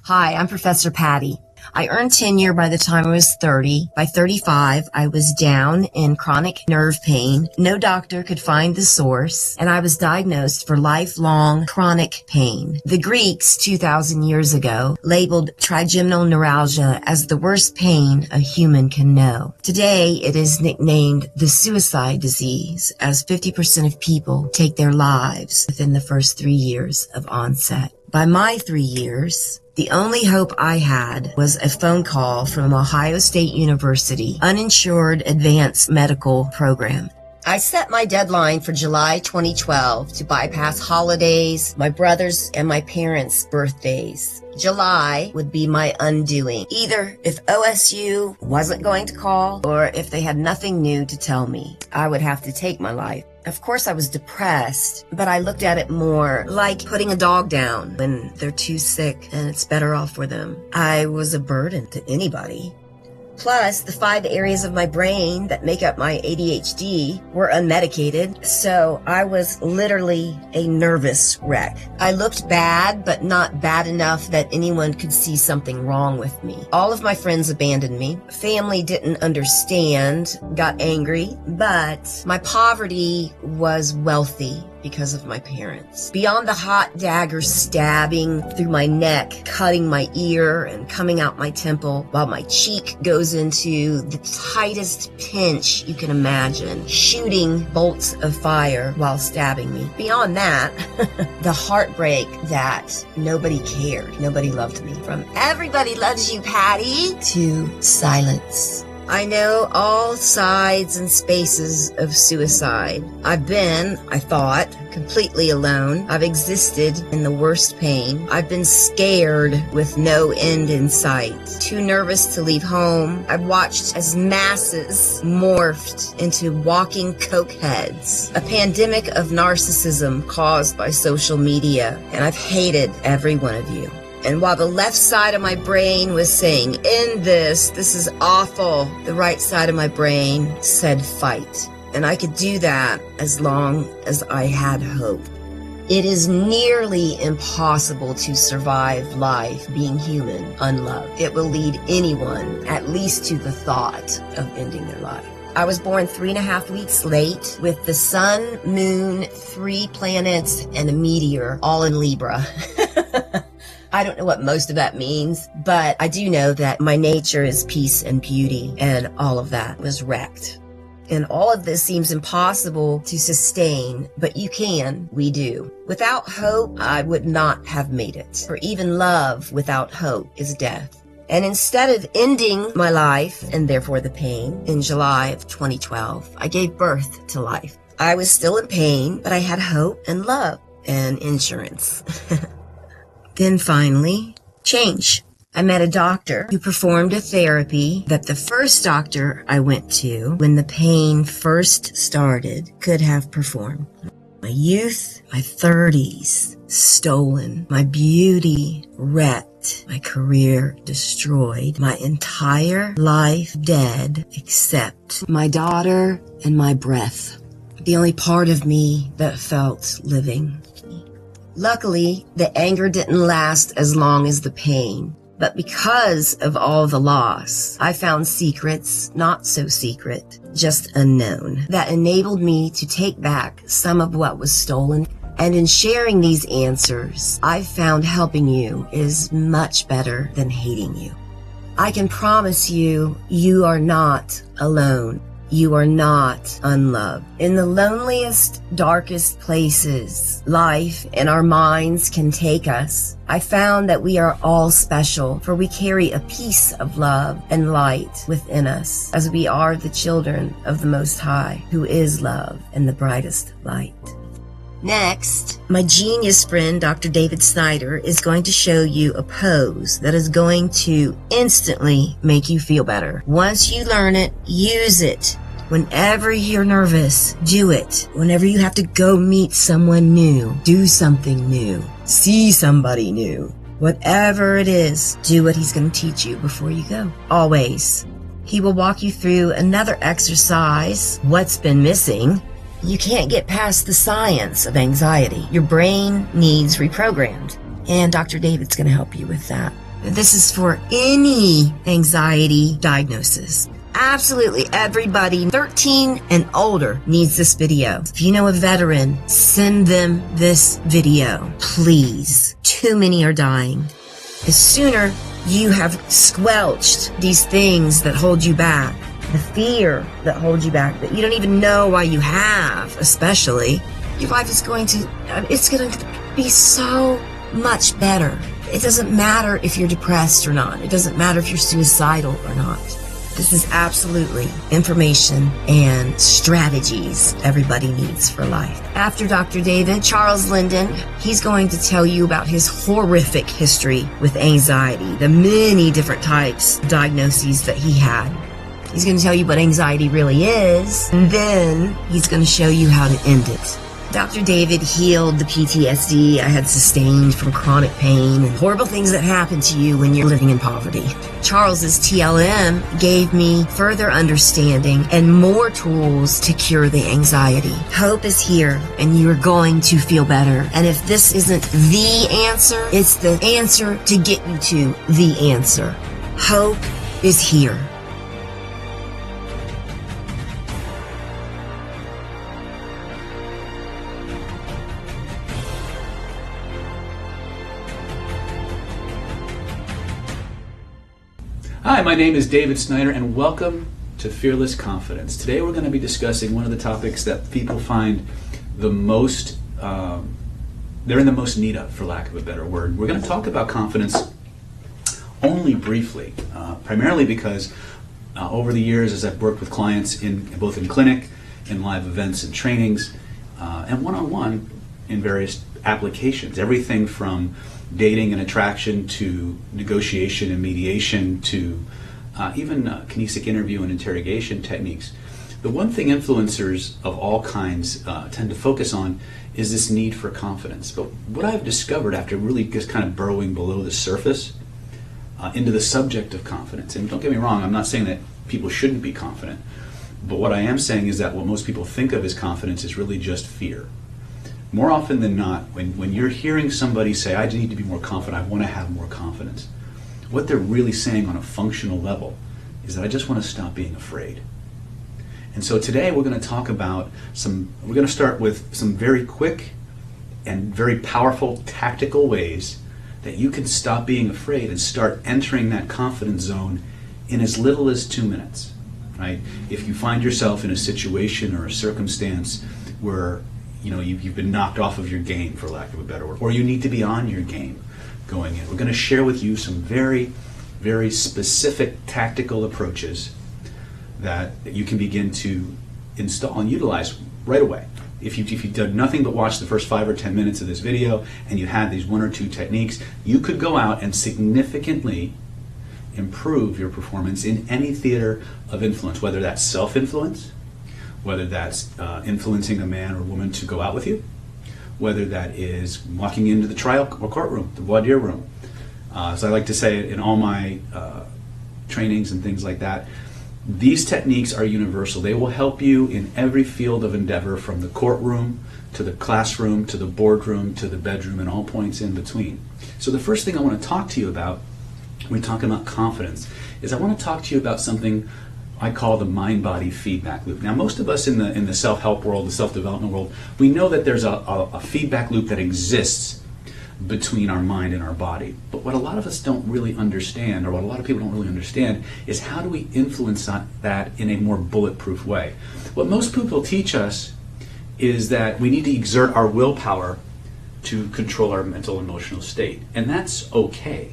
Hi, I'm Professor-Patti. I earned tenure by the time I was 30. By 35, I was down in chronic nerve pain. No doctor could find the source, and I was diagnosed for lifelong chronic pain. The Greeks, 2,000 years ago, labeled trigeminal neuralgia as the worst pain a human can know. Today, it is nicknamed the suicide disease, as 50% of people take their lives within the first 3 years of onset. By my 3 years, the only hope I had was a phone call from Ohio State University uninsured advanced medical program. I set my deadline for July 2012 to bypass holidays, my brother's and my parents' birthdays. July would be my undoing, either if OSU wasn't going to call or if they had nothing new to tell me. I would have to take my life. Of course, I was depressed, but I looked at it more like putting a dog down when they're too sick and it's better off for them. I was a burden to anybody. Plus, the 5 areas of my brain that make up my ADHD were unmedicated, so I was literally a nervous wreck. I looked bad, but not bad enough that anyone could see something wrong with me. All of my friends abandoned me. Family didn't understand, got angry, but my poverty was wealthy because of my parents. Beyond the hot dagger stabbing through my neck, cutting my ear and coming out my temple, while my cheek goes into the tightest pinch you can imagine, shooting bolts of fire while stabbing me. Beyond that, the heartbreak that nobody cared, nobody loved me. From everybody loves you, Patty, to silence. I know all sides and spaces of suicide. I've been, I thought, completely alone. I've existed in the worst pain. I've been scared with no end in sight. Too nervous to leave home. I've watched as masses morphed into walking cokeheads. A pandemic of narcissism caused by social media. And I've hated every one of you. And while the left side of my brain was saying, end this is awful, the right side of my brain said fight. And I could do that as long as I had hope. It is nearly impossible to survive life being human unloved. It will lead anyone at least to the thought of ending their life. I was born 3.5 weeks late with the sun, moon, 3 planets, and a meteor all in Libra. I don't know what most of that means, but I do know that my nature is peace and beauty, and all of that was wrecked. And all of this seems impossible to sustain, but you can, we do. Without hope, I would not have made it. For even love without hope is death. And instead of ending my life, and therefore the pain, in July of 2012, I gave birth to life. I was still in pain, but I had hope and love and insurance. Then finally, change. I met a doctor who performed a therapy that the first doctor I went to when the pain first started could have performed. My youth, my 30s, stolen. My beauty, wrecked. My career, destroyed. My entire life, dead, except my daughter and my breath. The only part of me that felt living. Luckily, the anger didn't last as long as the pain. But because of all the loss, I found secrets, not so secret, just unknown, that enabled me to take back some of what was stolen. And in sharing these answers, I've found helping you is much better than hating you. I can promise you, you are not alone. You are not unloved. In the loneliest, darkest places life and our minds can take us, I found that we are all special, for we carry a piece of love and light within us, as we are the children of the Most High, who is love and the brightest light. Next, my genius friend, Dr. David Snyder, is going to show you a pose that is going to instantly make you feel better. Once you learn it, use it. Whenever you're nervous, do it. Whenever you have to go meet someone new, do something new, see somebody new. Whatever it is, do what he's going to teach you before you go. Always. He will walk you through another exercise, what's been missing. You can't get past the science of anxiety. Your brain needs reprogrammed. And Dr. David's going to help you with that. This is for any anxiety diagnosis. Absolutely everybody 13 and older needs this video. If you know a veteran, send them this video, please. Too many are dying. The sooner you have squelched these things that hold you back, the fear that holds you back, that you don't even know why you have, especially, your life is going to be so much better. It doesn't matter if you're depressed or not. It doesn't matter if you're suicidal or not. This is absolutely information and strategies everybody needs for life. After Dr. David, Charles Linden, he's going to tell you about his horrific history with anxiety, the many different types of diagnoses that he had. He's going to tell you what anxiety really is, and then he's going to show you how to end it. Dr. David healed the PTSD I had sustained from chronic pain and horrible things that happen to you when you're living in poverty. Charles's TLM gave me further understanding and more tools to cure the anxiety. Hope is here, and you're going to feel better. And if this isn't the answer, it's the answer to get you to the answer. Hope is here. Hi, my name is David Snyder, and welcome to Fearless Confidence. Today we're going to be discussing one of the topics that people find the most, they're in the most need of, for lack of a better word. We're going to talk about confidence only briefly, primarily because over the years, as I've worked with clients both in clinic, in live events and trainings, and one-on-one in various applications, everything from dating and attraction to negotiation and mediation to even kinesic interview and interrogation techniques. The one thing influencers of all kinds tend to focus on is this need for confidence. But what I've discovered after really just kind of burrowing below the surface into the subject of confidence, and don't get me wrong, I'm not saying that people shouldn't be confident, but what I am saying is that what most people think of as confidence is really just fear. More often than not, when you're hearing somebody say, I need to be more confident, I want to have more confidence, what they're really saying on a functional level is that I just want to stop being afraid. And so today we're going to talk about we're going to start with some very quick and very powerful tactical ways that you can stop being afraid and start entering that confidence zone in as little as 2 minutes, right? If you find yourself in a situation or a circumstance where you've been knocked off of your game, for lack of a better word, or you need to be on your game going in, we're going to share with you some very, very specific tactical approaches that you can begin to install and utilize right away. If you've done nothing but watch the first 5 or 10 minutes of this video and you had these 1 or 2 techniques, you could go out and significantly improve your performance in any theater of influence, whether that's self-influence, whether that's influencing a man or woman to go out with you, whether that is walking into the trial or courtroom, the voir dire room. So I like to say in all my trainings and things like that, these techniques are universal. They will help you in every field of endeavor, from the courtroom to the classroom to the boardroom to the bedroom and all points in between. So the first thing I want to talk to you about when talking about confidence is I want to talk to you about something I call the mind-body feedback loop. Now, most of us in the self-help world, the self-development world, we know that there's a feedback loop that exists between our mind and our body. But what a lot of us don't really understand, or what a lot of people don't really understand, is how do we influence that in a more bulletproof way? What most people teach us is that we need to exert our willpower to control our mental emotional state. And that's okay,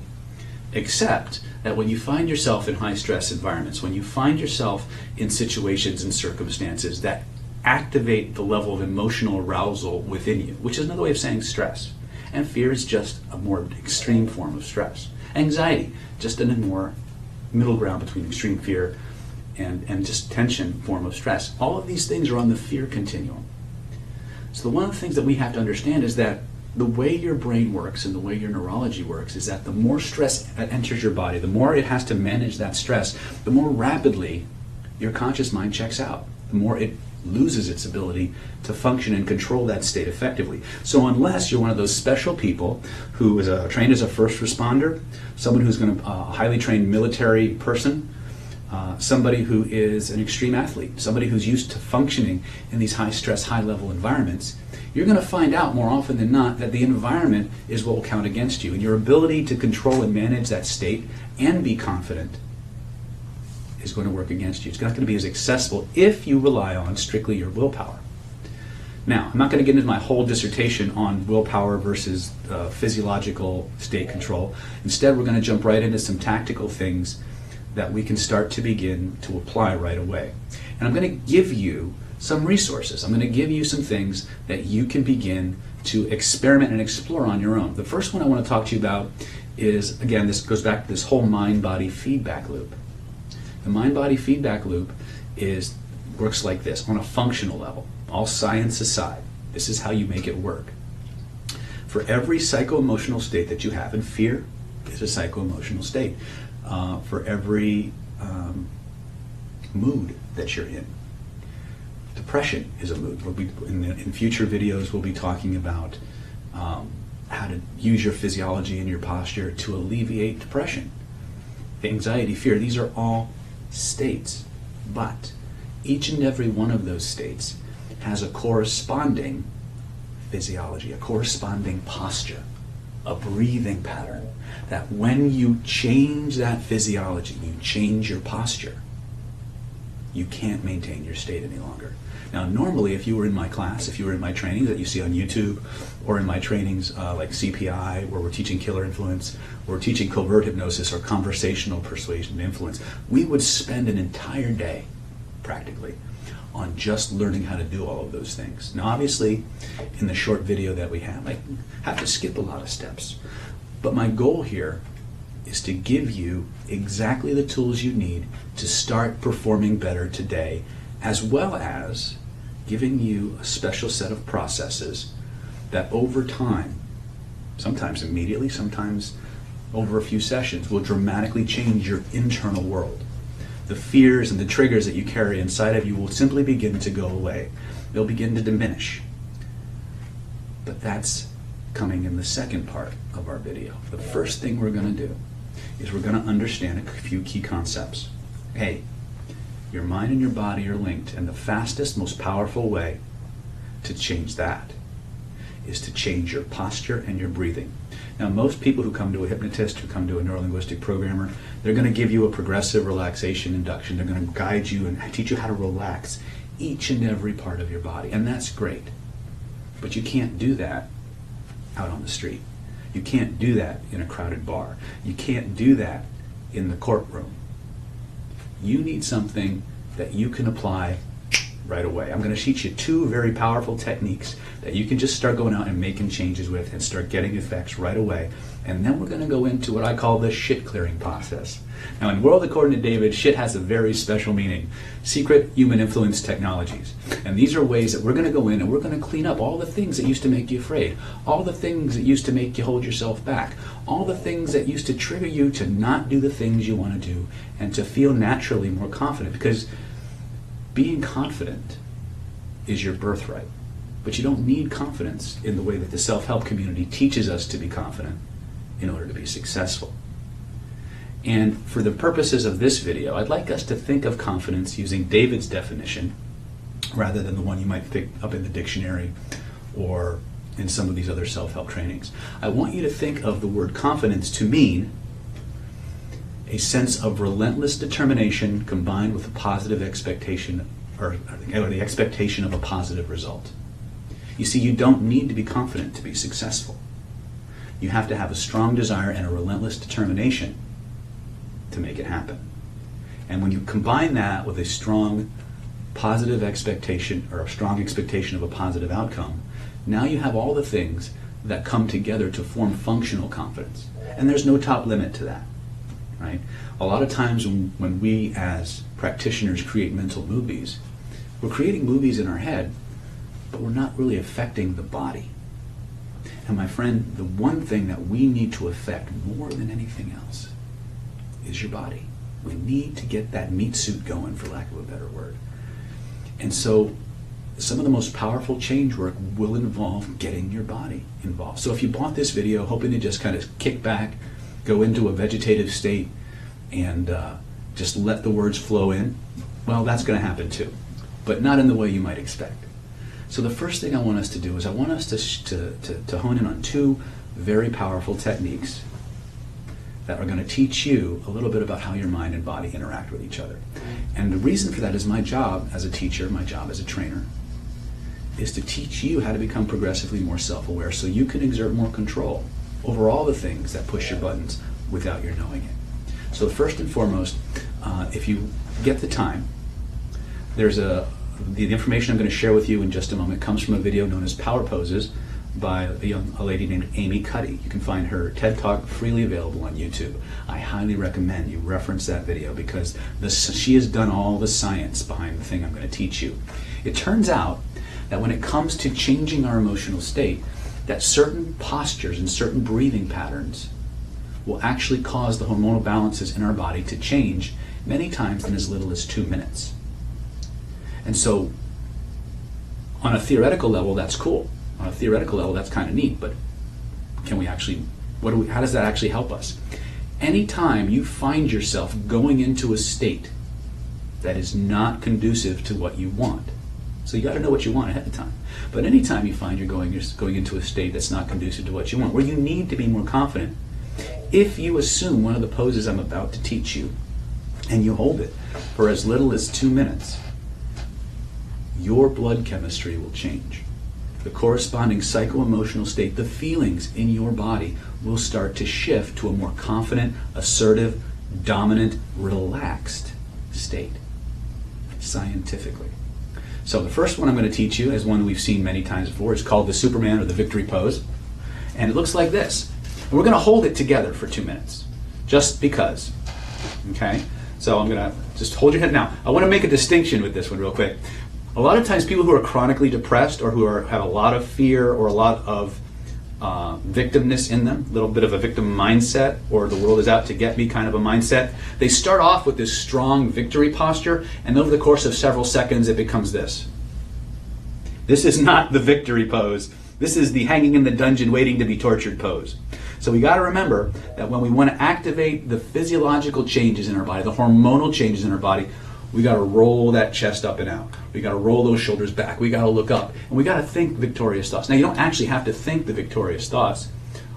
except that when you find yourself in high stress environments, when you find yourself in situations and circumstances that activate the level of emotional arousal within you, which is another way of saying stress. And fear is just a more extreme form of stress. Anxiety, just in a more middle ground between extreme fear and just tension form of stress. All of these things are on the fear continuum. So one of the things that we have to understand is that the way your brain works and the way your neurology works is that the more stress enters your body, the more it has to manage that stress, the more rapidly your conscious mind checks out, the more it loses its ability to function and control that state effectively. So unless you're one of those special people who is trained as a first responder, someone who's going to a highly trained military person, somebody who is an extreme athlete, somebody who's used to functioning in these high stress, high level environments, you're going to find out more often than not that the environment is what will count against you, and your ability to control and manage that state and be confident is going to work against you. It's not going to be as accessible if you rely on strictly your willpower. Now, I'm not going to get into my whole dissertation on willpower versus physiological state control. Instead, we're going to jump right into some tactical things that we can start to begin to apply right away. And I'm going to give you some resources. I'm going to give you some things that you can begin to experiment and explore on your own. The first one I want to talk to you about is, again, this goes back to this whole mind-body feedback loop. The mind-body feedback loop works like this on a functional level. All science aside, this is how you make it work. For every psycho-emotional state that you have, and fear is a psycho-emotional state, for every mood that you're in. Depression is a mood. In future videos, we'll be talking about how to use your physiology and your posture to alleviate depression. Anxiety, fear, these are all states, but each and every one of those states has a corresponding physiology, a corresponding posture, a breathing pattern, that when you change that physiology, you change your posture, you can't maintain your state any longer. Now, normally, if you were in my class, if you were in my trainings that you see on YouTube, or in my trainings like CPI, where we're teaching killer influence, or we're teaching covert hypnosis or conversational persuasion and influence, we would spend an entire day, practically, on just learning how to do all of those things. Now, obviously, in the short video that we have, I have to skip a lot of steps. But my goal here is to give you exactly the tools you need to start performing better today, as well as giving you a special set of processes that over time, sometimes immediately, sometimes over a few sessions, will dramatically change your internal world. The fears and the triggers that you carry inside of you will simply begin to go away. They'll begin to diminish. But that's coming in the second part of our video. The first thing we're going to do is we're going to understand a few key concepts. Hey, Your mind and your body are linked, and the fastest, most powerful way to change that is to change your posture and your breathing. Now, most people who come to a hypnotist, who come to a neurolinguistic programmer, they're going to give you a progressive relaxation induction. They're going to guide you and teach you how to relax each and every part of your body, and that's great. But you can't do that out on the street. You can't do that in a crowded bar. You can't do that in the courtroom. You need something that you can apply right away. I'm going to teach you two very powerful techniques that you can just start going out and making changes with and start getting effects right away. And then we're going to go into what I call the shit clearing process. Now, in World According to David, shit has a very special meaning. Secret human influence technologies. And these are ways that we're going to go in and we're going to clean up all the things that used to make you afraid, all the things that used to make you hold yourself back, all the things that used to trigger you to not do the things you want to do and to feel naturally more confident. Because being confident is your birthright. But you don't need confidence in the way that the self-help community teaches us to be confident in order to be successful. And for the purposes of this video, I'd like us to think of confidence using David's definition rather than the one you might pick up in the dictionary or in some of these other self-help trainings. I want you to think of the word confidence to mean a sense of relentless determination combined with a positive expectation or the expectation of a positive result. You see, you don't need to be confident to be successful. You have to have a strong desire and a relentless determination to make it happen. And when you combine that with a strong positive expectation or a strong expectation of a positive outcome, now you have all the things that come together to form functional confidence. And there's no top limit to that, right? A lot of times when we as practitioners create mental movies, we're creating movies in our head, but we're not really affecting the body. And my friend, the one thing that we need to affect more than anything else is your body. We need to get that meat suit going, for lack of a better word. And so some of the most powerful change work will involve getting your body involved. So if you bought this video hoping to just kind of kick back, go into a vegetative state, and just let the words flow in, well, that's going to happen too, but not in the way you might expect. So the first thing I want us to do is I want us to hone in on two very powerful techniques that are going to teach you a little bit about how your mind and body interact with each other. And the reason for that is my job as a teacher, my job as a trainer, is to teach you how to become progressively more self-aware so you can exert more control over all the things that push your buttons without your knowing it. So first and foremost, if you get the time, there's the information I'm going to share with you in just a moment comes from a video known as Power Poses by a lady named Amy Cuddy. You can find her TED Talk freely available on YouTube. I highly recommend you reference that video because she has done all the science behind the thing I'm going to teach you. It turns out that when it comes to changing our emotional state, that certain postures and certain breathing patterns will actually cause the hormonal balances in our body to change many times in as little as 2 minutes. And so on a theoretical level, that's cool. On a theoretical level, that's kind of neat, but can we actually, how does that actually help us? Anytime you find yourself going into a state that is not conducive to what you want, so you got to know what you want ahead of time, but anytime you find you're going into a state that's not conducive to what you want, where you need to be more confident, if you assume one of the poses I'm about to teach you, and you hold it for as little as 2 minutes, your blood chemistry will change. The corresponding psycho-emotional state, the feelings in your body will start to shift to a more confident, assertive, dominant, relaxed state, scientifically. So the first one I'm going to teach you is one we've seen many times before. It's called the Superman or the Victory Pose. And it looks like this. And we're going to hold it together for 2 minutes, just because. Okay? So I'm going to just hold your head. Now, I want to make a distinction with this one real quick. A lot of times people who are chronically depressed or who have a lot of fear or a lot of victimness in them, a little bit of a victim mindset or the world is out to get me kind of a mindset, they start off with this strong victory posture, and over the course of several seconds it becomes this. This is not the victory pose. This is the hanging in the dungeon waiting to be tortured pose. So we got to remember that when we want to activate the physiological changes in our body, the hormonal changes in our body, We got to roll that chest up and out. We got to roll those shoulders back. We got to look up. And we got to think victorious thoughts. Now, you don't actually have to think the victorious thoughts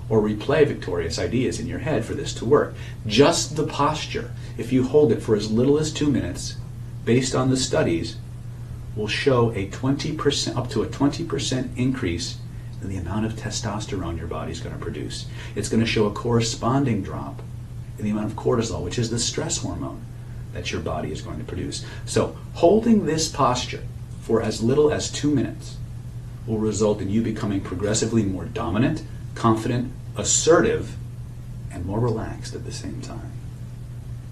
or replay victorious ideas in your head for this to work. Just the posture, if you hold it for as little as 2 minutes, based on the studies, will show a 20%, up to a 20% increase in the amount of testosterone your body's going to produce. It's going to show a corresponding drop in the amount of cortisol, which is the stress hormone that your body is going to produce. So holding this posture for as little as 2 minutes will result in you becoming progressively more dominant, confident, assertive, and more relaxed at the same time.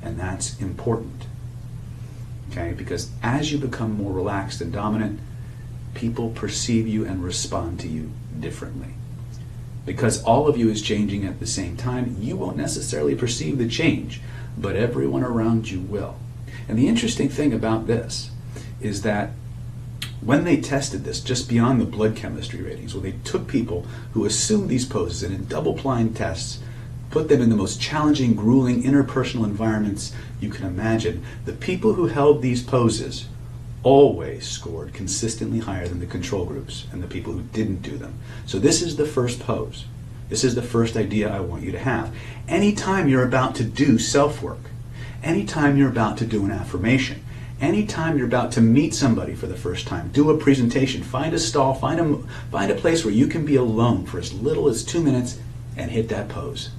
And that's important. Okay? Because as you become more relaxed and dominant, people perceive you and respond to you differently. Because all of you is changing at the same time, you won't necessarily perceive the change, but everyone around you will. And the interesting thing about this is that when they tested this, just beyond the blood chemistry ratings, where they took people who assumed these poses and in double-blind tests, put them in the most challenging, grueling, interpersonal environments you can imagine, the people who held these poses always scored consistently higher than the control groups and the people who didn't do them. So this is the first pose. This is the first idea I want you to have. Anytime you're about to do self-work, anytime you're about to do an affirmation, anytime you're about to meet somebody for the first time, do a presentation, find a stall, find a place where you can be alone for as little as 2 minutes and hit that pose.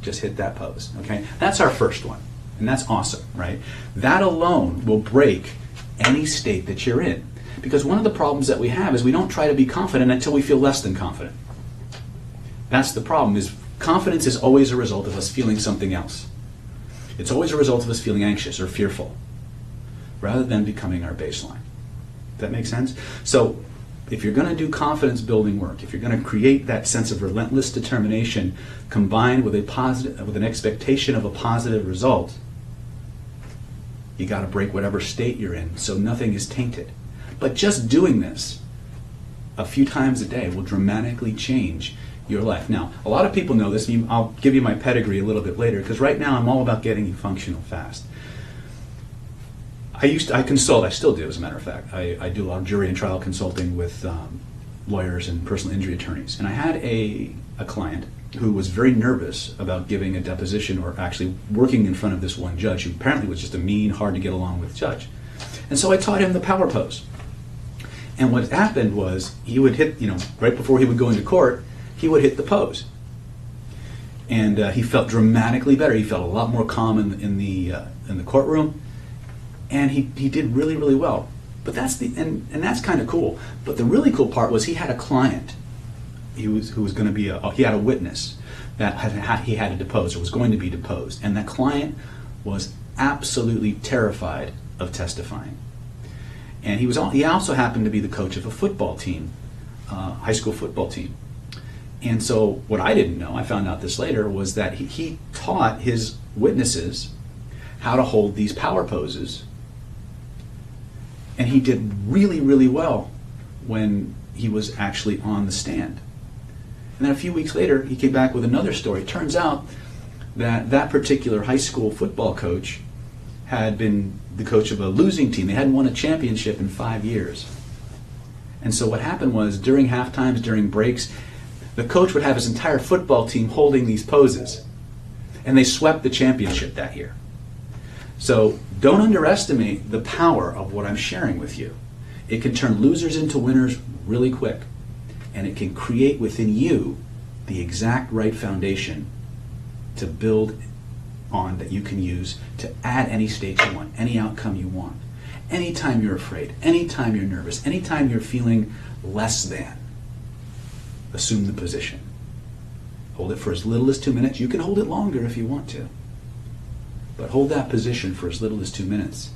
Just hit that pose, okay? That's our first one, and that's awesome, right? That alone will break any state that you're in. Because one of the problems that we have is we don't try to be confident until we feel less than confident. That's the problem, is confidence is always a result of us feeling something else. It's always a result of us feeling anxious or fearful, rather than becoming our baseline. Does that make sense? So if you're going to do confidence building work, if you're going to create that sense of relentless determination combined with an expectation of a positive result, you got to break whatever state you're in so nothing is tainted. But just doing this a few times a day will dramatically change your life. Now, a lot of people know this. I'll give you my pedigree a little bit later, because right now I'm all about getting you functional fast. I consult, I still do as a matter of fact. I do a lot of jury and trial consulting with lawyers and personal injury attorneys. And I had a client who was very nervous about giving a deposition or actually working in front of this one judge who apparently was just a mean, hard to get along with judge. And so I taught him the power pose. And what happened was he would hit, right before he would go into court, he would hit the pose. And he felt dramatically better. He felt a lot more calm in the courtroom. And he did really, really well. But that's and that's kind of cool. But the really cool part was he had a client who was going to be he had a witness that he had to depose or was going to be deposed. And that client was absolutely terrified of testifying. And he also happened to be the coach of a football team, high school football team. And so what I didn't know, I found out this later, was that he taught his witnesses how to hold these power poses. And he did really, really well when he was actually on the stand. And then a few weeks later, he came back with another story. It turns out that particular high school football coach had been the coach of a losing team. They hadn't won a championship in 5 years. And so what happened was, during half times, during breaks, the coach would have his entire football team holding these poses. And they swept the championship that year. So don't underestimate the power of what I'm sharing with you. It can turn losers into winners really quick. And it can create within you the exact right foundation to build on that you can use to add any state you want, any outcome you want. Anytime you're afraid, anytime you're nervous, anytime you're feeling less than, assume the position. Hold it for as little as 2 minutes. You can hold it longer if you want to. But hold that position for as little as 2 minutes,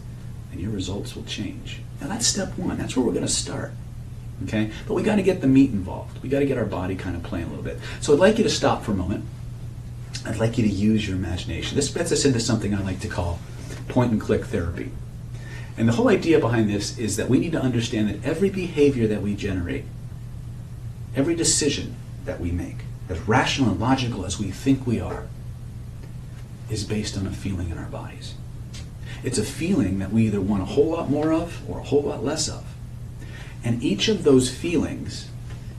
and your results will change. Now that's step one. That's where we're going to start. Okay? But we got to get the meat involved. We got to get our body kind of playing a little bit. So I'd like you to stop for a moment. I'd like you to use your imagination. This gets us into something I like to call point and click therapy. And the whole idea behind this is that we need to understand that every behavior that we generate, every decision that we make, as rational and logical as we think we are, is based on a feeling in our bodies. It's a feeling that we either want a whole lot more of or a whole lot less of. And each of those feelings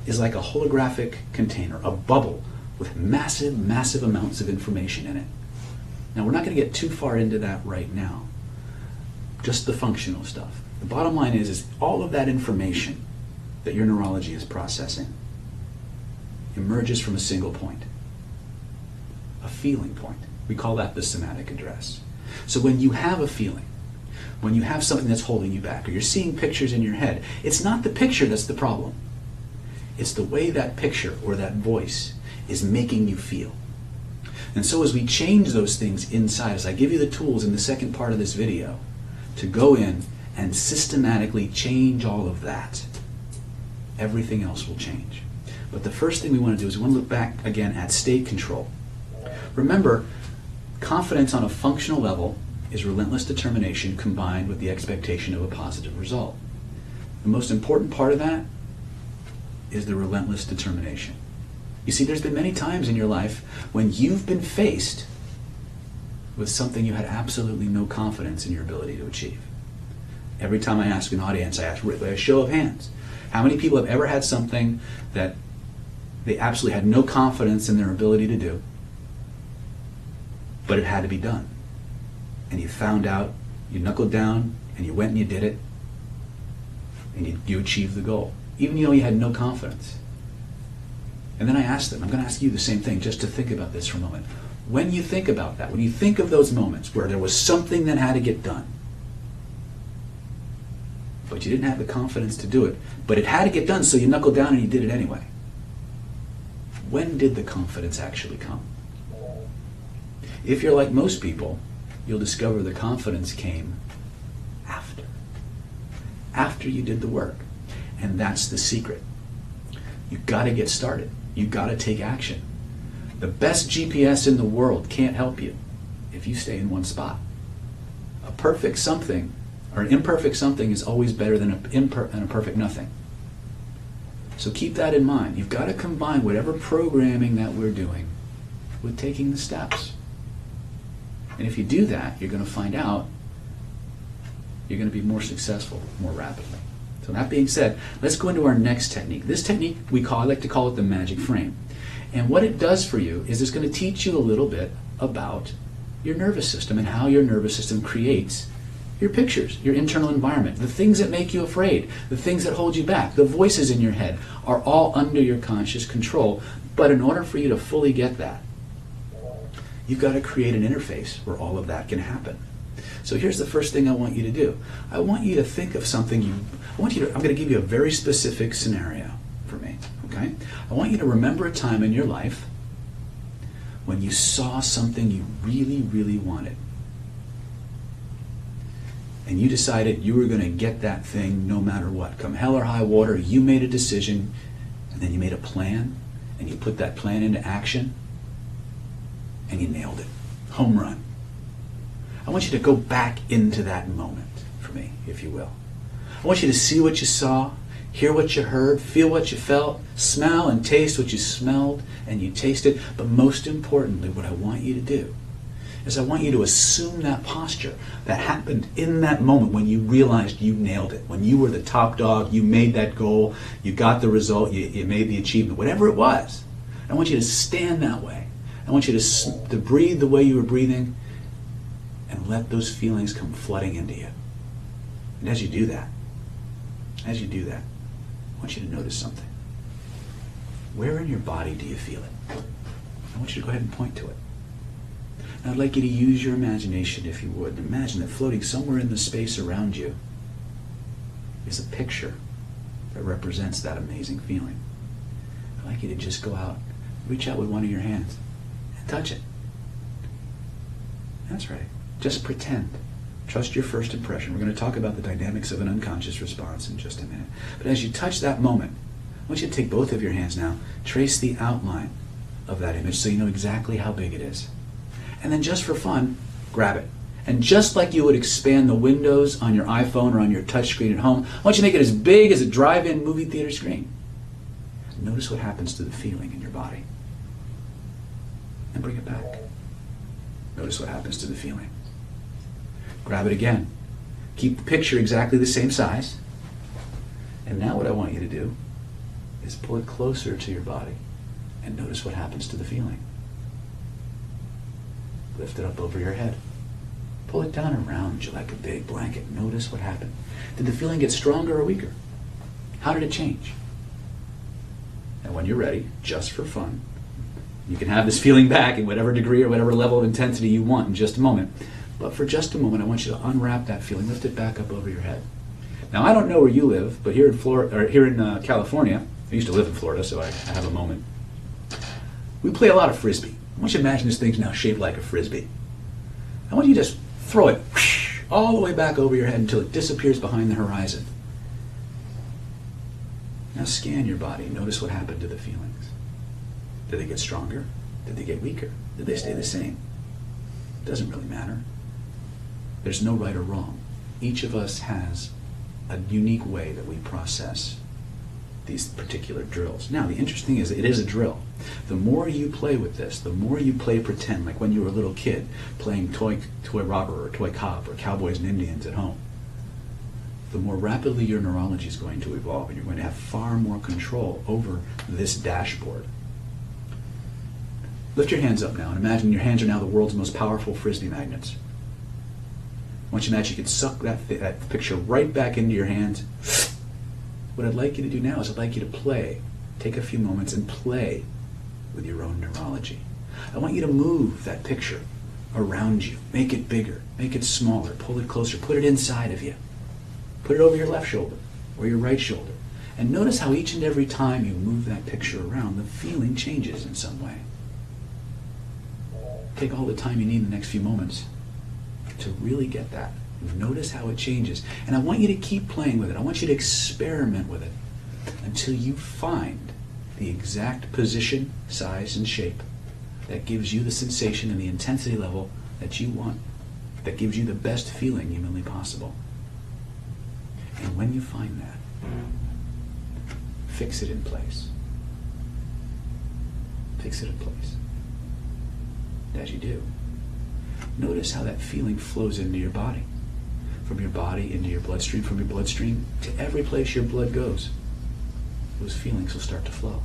is like a holographic container, a bubble with massive, massive amounts of information in it. Now, we're not going to get too far into that right now, just the functional stuff. The bottom line is all of that information that your neurology is processing emerges from a single point, a feeling point. We call that the somatic address. So when you have a feeling, when you have something that's holding you back, or you're seeing pictures in your head, it's not the picture that's the problem. It's the way that picture or that voice is making you feel. And so as we change those things inside, as I give you the tools in the second part of this video to go in and systematically change all of that, everything else will change. But the first thing we want to do is we want to look back again at state control. Remember, confidence on a functional level is relentless determination combined with the expectation of a positive result. The most important part of that is the relentless determination. You see, there's been many times in your life when you've been faced with something you had absolutely no confidence in your ability to achieve. Every time I ask an audience, I ask a show of hands. How many people have ever had something that they absolutely had no confidence in their ability to do, but it had to be done? And you found out, you knuckled down, and you went and you did it, and you achieved the goal, even though you had no confidence. And then I asked them, I'm going to ask you the same thing, just to think about this for a moment. When you think about that, when you think of those moments where there was something that had to get done, but you didn't have the confidence to do it, but it had to get done, so you knuckled down and you did it anyway. When did the confidence actually come? If you're like most people, you'll discover the confidence came after you did the work. And that's the secret. You've got to get started. You've got to take action. The best GPS in the world can't help you if you stay in one spot. A perfect something, or an imperfect something, is always better than a perfect nothing. So keep that in mind. You've got to combine whatever programming that we're doing with taking the steps. And if you do that, you're going to find out you're going to be more successful more rapidly. So that being said, let's go into our next technique. This technique, I like to call it the magic frame. And what it does for you is it's going to teach you a little bit about your nervous system and how your nervous system creates your pictures, your internal environment, the things that make you afraid, the things that hold you back, the voices in your head are all under your conscious control. But in order for you to fully get that, you've got to create an interface where all of that can happen. So here's the first thing I want you to do. I want you to think of something I'm going to give you a very specific scenario for me, okay? I want you to remember a time in your life when you saw something you really, really wanted. And you decided you were going to get that thing no matter what. Come hell or high water, you made a decision, and then you made a plan, and you put that plan into action, and you nailed it. Home run. I want you to go back into that moment for me, if you will. I want you to see what you saw, hear what you heard, feel what you felt, smell and taste what you smelled and you tasted. But most importantly, what I want you to do is I want you to assume that posture that happened in that moment when you realized you nailed it, when you were the top dog, you made that goal, you got the result, you made the achievement, whatever it was. I want you to stand that way. I want you to breathe the way you were breathing and let those feelings come flooding into you. And as you do that, I want you to notice something. Where in your body do you feel it? I want you to go ahead and point to it. And I'd like you to use your imagination, if you would. Imagine that floating somewhere in the space around you is a picture that represents that amazing feeling. I'd like you to just go out, reach out with one of your hands, and touch it. That's right. Just pretend. Trust your first impression. We're going to talk about the dynamics of an unconscious response in just a minute. But as you touch that moment, I want you to take both of your hands now, trace the outline of that image so you know exactly how big it is. And then just for fun, grab it. And just like you would expand the windows on your iPhone or on your touchscreen at home, I want you to make it as big as a drive-in movie theater screen. Notice what happens to the feeling in your body. And bring it back. Notice what happens to the feeling. Grab it again. Keep the picture exactly the same size. And now what I want you to do is pull it closer to your body and notice what happens to the feeling. Lift it up over your head. Pull it down around you like a big blanket. Notice what happened. Did the feeling get stronger or weaker? How did it change? And when you're ready, just for fun, you can have this feeling back in whatever degree or whatever level of intensity you want in just a moment. But for just a moment, I want you to unwrap that feeling, lift it back up over your head. Now, I don't know where you live, but here in Florida, or here in California, I used to live in Florida, so I have a moment. We play a lot of frisbee. I want you to imagine this thing's now shaped like a frisbee. I want you to just throw it all the way back over your head until it disappears behind the horizon. Now scan your body. Notice what happened to the feelings. Did they get stronger? Did they get weaker? Did they stay the same? It doesn't really matter. There's no right or wrong. Each of us has a unique way that we process these particular drills. Now, the interesting is it is a drill. The more you play with this, the more you play pretend, like when you were a little kid playing toy robber or toy cop or cowboys and Indians at home, the more rapidly your neurology is going to evolve, and you're going to have far more control over this dashboard. Lift your hands up now and imagine your hands are now the world's most powerful frisbee magnets. I want you to imagine you can suck that picture right back into your hands. What I'd like you to do now is I'd like you to play. Take a few moments and play with your own neurology. I want you to move that picture around you. Make it bigger, make it smaller, pull it closer, put it inside of you. Put it over your left shoulder or your right shoulder. And notice how each and every time you move that picture around, the feeling changes in some way. Take all the time you need in the next few moments to really get that. Notice how it changes. And I want you to keep playing with it. I want you to experiment with it until you find the exact position, size, and shape that gives you the sensation and the intensity level that you want, that gives you the best feeling humanly possible. And when you find that, fix it in place. Fix it in place. As you do, notice how that feeling flows into your body. From your body into your bloodstream, from your bloodstream to every place your blood goes. Those feelings will start to flow.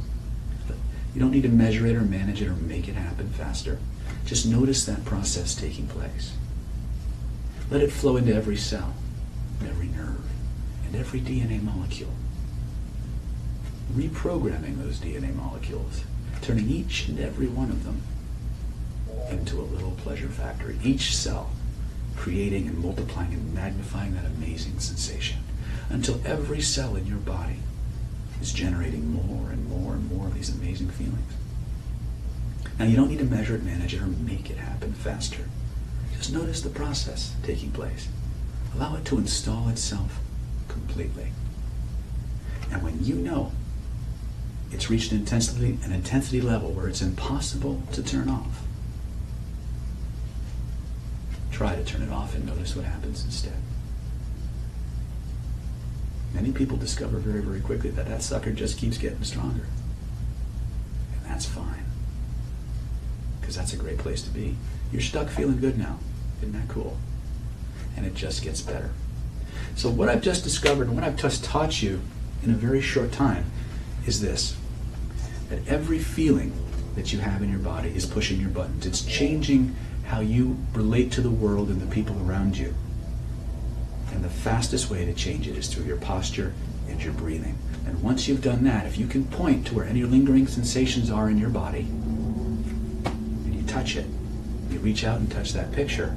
But you don't need to measure it or manage it or make it happen faster. Just notice that process taking place. Let it flow into every cell, every nerve, and every DNA molecule. Reprogramming those DNA molecules, turning each and every one of them into a little pleasure factory. Each cell creating and multiplying and magnifying that amazing sensation until every cell in your body is generating more and more and more of these amazing feelings. Now, you don't need to measure it, manage it, or make it happen faster. Just notice the process taking place. Allow it to install itself completely. And when you know it's reached an intensity level where it's impossible to turn off, try to turn it off and notice what happens instead. Many people discover very, very quickly that that sucker just keeps getting stronger. And that's fine. Because that's a great place to be. You're stuck feeling good now. Isn't that cool? And it just gets better. So what I've just discovered and what I've just taught you in a very short time is this. That every feeling that you have in your body is pushing your buttons. It's changing how you relate to the world and the people around you. And the fastest way to change it is through your posture and your breathing. And once you've done that, if you can point to where any lingering sensations are in your body, and you touch it, you reach out and touch that picture,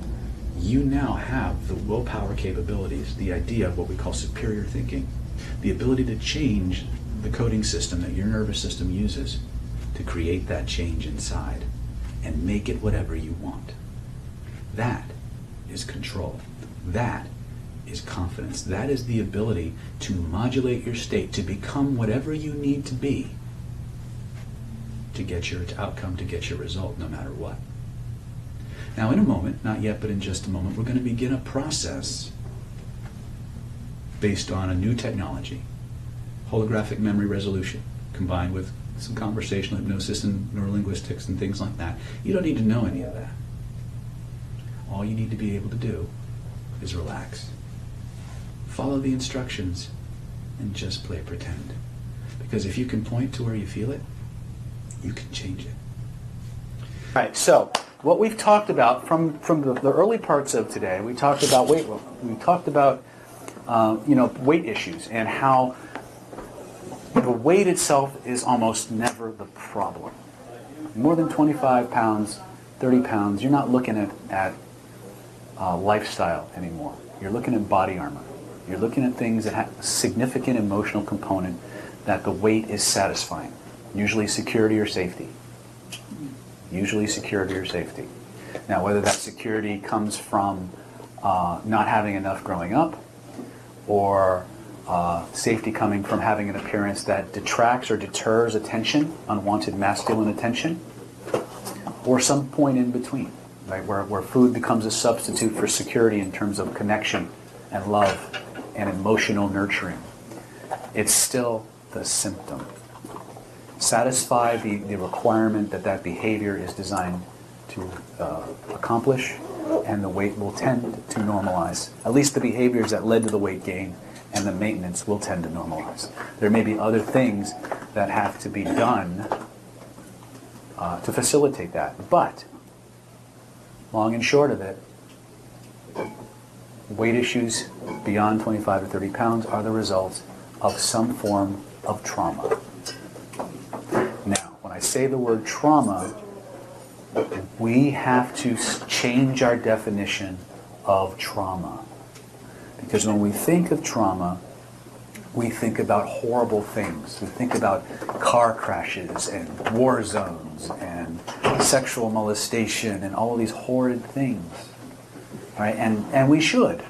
you now have the willpower capabilities, the idea of what we call superior thinking, the ability to change the coding system that your nervous system uses to create that change inside and make it whatever you want. That is control. That is confidence. That is the ability to modulate your state, to become whatever you need to be to get your outcome, to get your result, no matter what. Now, in a moment, not yet, but in just a moment, we're going to begin a process based on a new technology, holographic memory resolution, combined with some conversational hypnosis and neurolinguistics and things like that. You don't need to know any of that. All you need to be able to do is relax. Follow the instructions and just play pretend. Because if you can point to where you feel it, you can change it. All right, so what we've talked about from the early parts of today, we talked about weight. We talked about weight issues and how the weight itself is almost never the problem. More than 25 pounds, 30 pounds, you're not looking at lifestyle anymore. You're looking at body armor. You're looking at things that have a significant emotional component that the weight is satisfying. Usually security or safety. Usually security or safety. Now, whether that security comes from not having enough growing up, or safety coming from having an appearance that detracts or deters attention, unwanted masculine attention, or some point in between, right, where food becomes a substitute for security in terms of connection and love and emotional nurturing. It's still the symptom. Satisfy the requirement that behavior is designed to accomplish, and the weight will tend to normalize. At least the behaviors that led to the weight gain and the maintenance will tend to normalize. There may be other things that have to be done to facilitate that. But, long and short of it, weight issues beyond 25 or 30 pounds are the result of some form of trauma. Now, when I say the word trauma, we have to change our definition of trauma. Because when we think of trauma, we think about horrible things. We think about car crashes and war zones and sexual molestation and all of these horrid things. Right? And we should.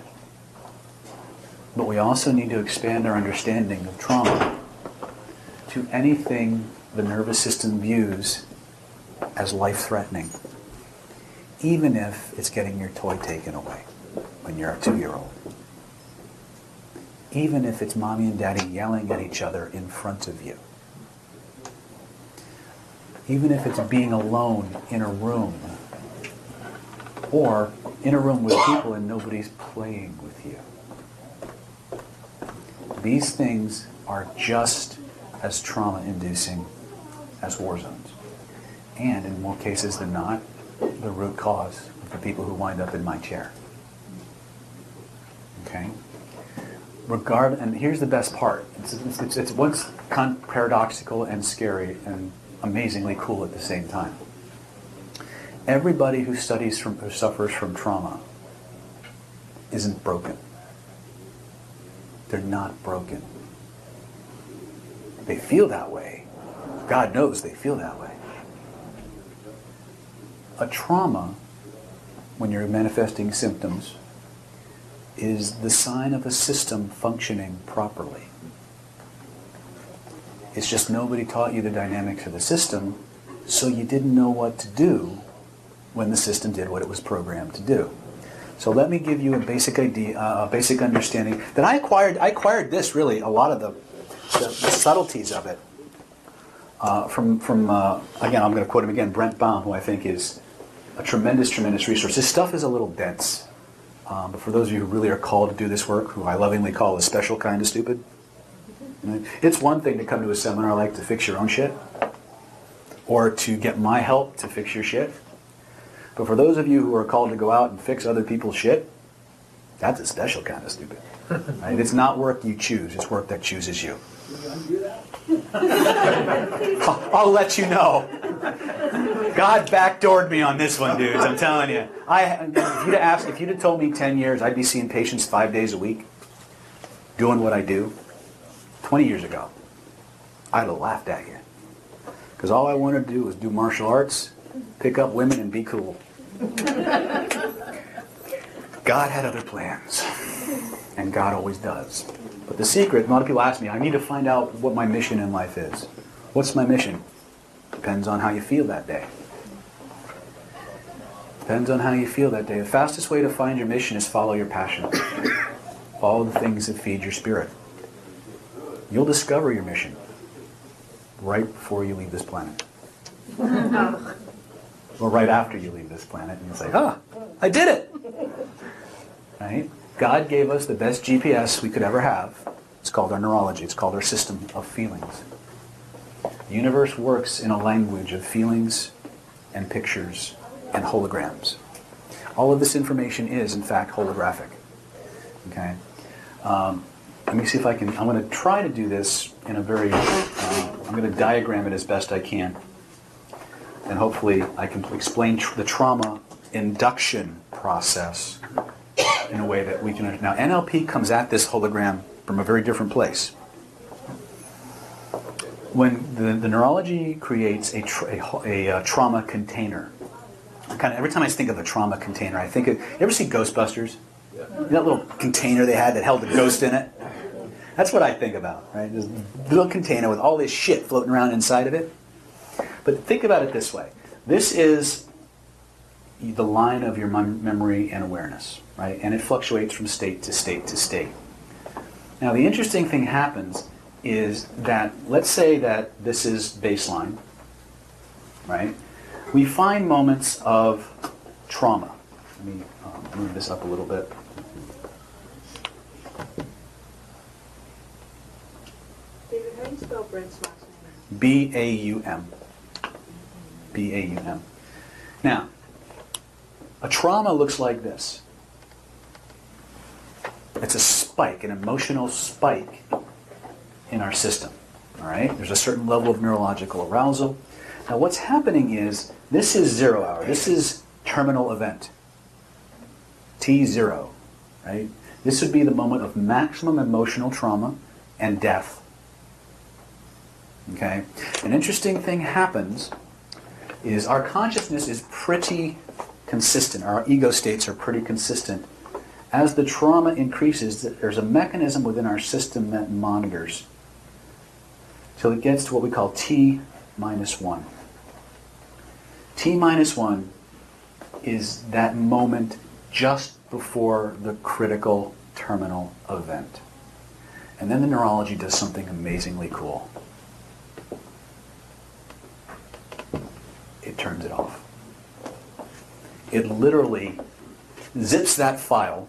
But we also need to expand our understanding of trauma to anything the nervous system views as life-threatening, even if it's getting your toy taken away when you're a 2-year-old. Even if it's mommy and daddy yelling at each other in front of you. Even if it's being alone in a room, or in a room with people and nobody's playing with you. These things are just as trauma-inducing as war zones. And in more cases than not, the root cause of the people who wind up in my chair. Okay? And here's the best part. It's once paradoxical and scary and amazingly cool at the same time. Everybody who suffers from trauma isn't broken. They're not broken. They feel that way. God knows they feel that way. A trauma, when you're manifesting symptoms, is the sign of a system functioning properly. It's just nobody taught you the dynamics of the system, so you didn't know what to do when the system did what it was programmed to do. So let me give you a basic idea, a basic understanding that I acquired. I acquired this really, a lot of the subtleties of it from again, I'm going to quote him again, Brent Baum, who I think is a tremendous resource. This stuff is a little dense. But for those of you who really are called to do this work, who I lovingly call a special kind of stupid, it's one thing to come to a seminar like to fix your own shit, or to get my help to fix your shit. But for those of you who are called to go out and fix other people's shit, that's a special kind of stupid. Right? It's not work you choose, it's work that chooses you. I'll let you know. God backdoored me on this one, dudes. I'm telling you. If you'd have told me 10 years I'd be seeing patients 5 days a week, doing what I do, 20 years ago, I'd have laughed at you. Because all I wanted to do was do martial arts, pick up women, and be cool. God had other plans. And God always does. But the secret, a lot of people ask me, I need to find out what my mission in life is. What's my mission? Depends on how you feel that day. Depends on how you feel that day. The fastest way to find your mission is follow your passion. Follow the things that feed your spirit. You'll discover your mission right before you leave this planet. Or right after you leave this planet, and you'll say, I did it! right? God gave us the best GPS we could ever have. It's called our neurology. It's called our system of feelings. The universe works in a language of feelings and pictures and holograms. All of this information is, in fact, holographic. Okay? Let me see if I can... I'm going to try to do this in a very... I'm going to diagram it as best I can. And hopefully I can explain the trauma induction process in a way that we can... Now, NLP comes at this hologram from a very different place. When the neurology creates a trauma container, kind of every time I think of a trauma container, I think of... You ever see Ghostbusters? Yeah. That little container they had that held a ghost in it? That's what I think about, right? This little container with all this shit floating around inside of it. But think about it this way. This is the line of your memory and awareness, right? And it fluctuates from state to state to state. Now, the interesting thing happens is that, let's say that this is baseline, right? We find moments of trauma. Let me move this up a little bit. David, how do you spell Brent's last name? B-A-U-M. B-A-U-M. Now, a trauma looks like this. It's a spike, an emotional spike in our system. All right? There's a certain level of neurological arousal. Now, what's happening is, this is 0 hour. This is terminal event. T0, right? This would be the moment of maximum emotional trauma and death. Okay? An interesting thing happens is our consciousness is pretty consistent. Our ego states are pretty consistent. As the trauma increases, there's a mechanism within our system that monitors till it gets to what we call T minus 1. T minus 1 is that moment just before the critical terminal event. And then the neurology does something amazingly cool. It turns it off. It literally zips that file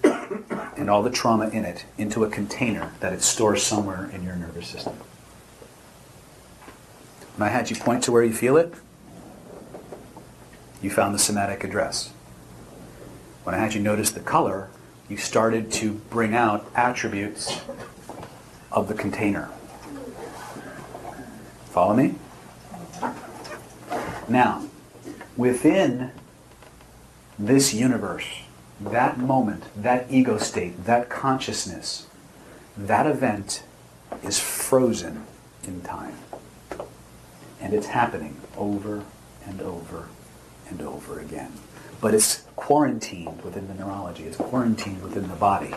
and all the trauma in it into a container that it stores somewhere in your nervous system. When I had you point to where you feel it, you found the somatic address. When I had you notice the color, you started to bring out attributes of the container. Follow me? Now, within this universe, that moment, that ego state, that consciousness, that event is frozen in time. And it's happening over and over and over again. But it's quarantined within the neurology. It's quarantined within the body.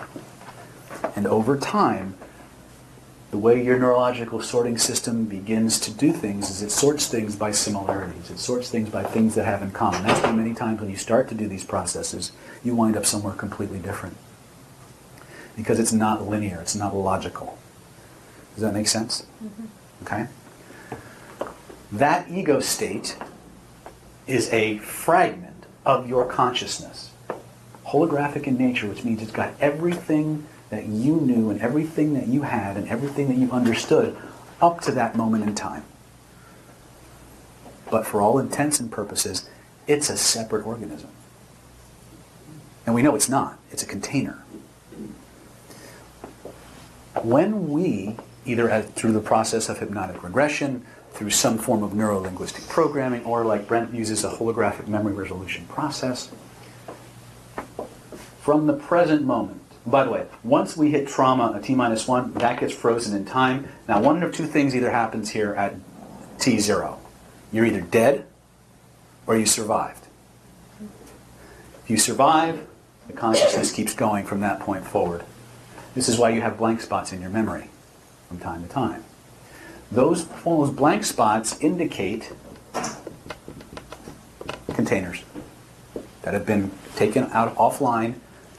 And over time, the way your neurological sorting system begins to do things is it sorts things by similarities. It sorts things by things that have in common. That's why many times when you start to do these processes, you wind up somewhere completely different. Because it's not linear. It's not logical. Does that make sense? Mm-hmm. Okay? That ego state is a fragment of your consciousness. Holographic in nature, which means it's got everything that you knew and everything that you had and everything that you understood up to that moment in time. But for all intents and purposes, it's a separate organism. And we know it's not. It's a container. When we, either through the process of hypnotic regression, through some form of neuro-linguistic programming, or like Brent uses a holographic memory resolution process, from the present moment. By the way, once we hit trauma at T-1, that gets frozen in time. Now, one of two things either happens here at T0. You're either dead or you survived. If you survive, the consciousness keeps going from that point forward. This is why you have blank spots in your memory from time to time. Those blank spots indicate containers that have been taken out offline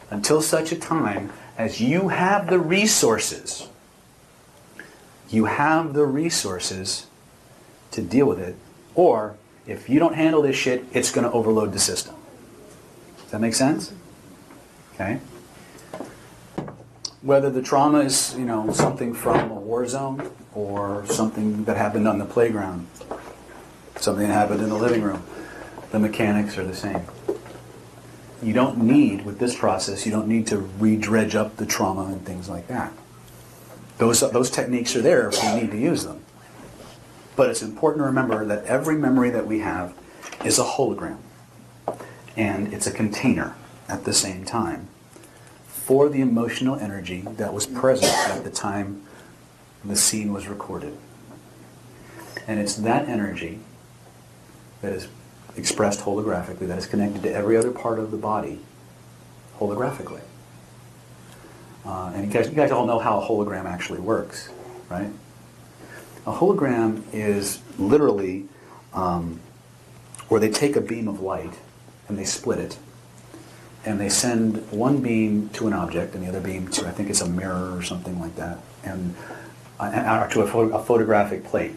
until such a time as you have the resources. You have the resources to deal with it, or if you don't handle this shit, it's going to overload the system. Does that make sense? Okay? Whether the trauma is, you know, something from a war zone or something that happened on the playground, something that happened in the living room, the mechanics are the same. You don't need, with this process, you don't need to re-dredge up the trauma and things like that. Those techniques are there if we need to use them. But it's important to remember that every memory that we have is a hologram. And it's a container at the same time for the emotional energy that was present at the time the scene was recorded. And it's that energy that is expressed holographically, that is connected to every other part of the body holographically. And you guys all know how a hologram actually works, right? A hologram is literally where they take a beam of light and they split it, and they send one beam to an object and the other beam to, I think it's a mirror or something like that, and to a photographic plate.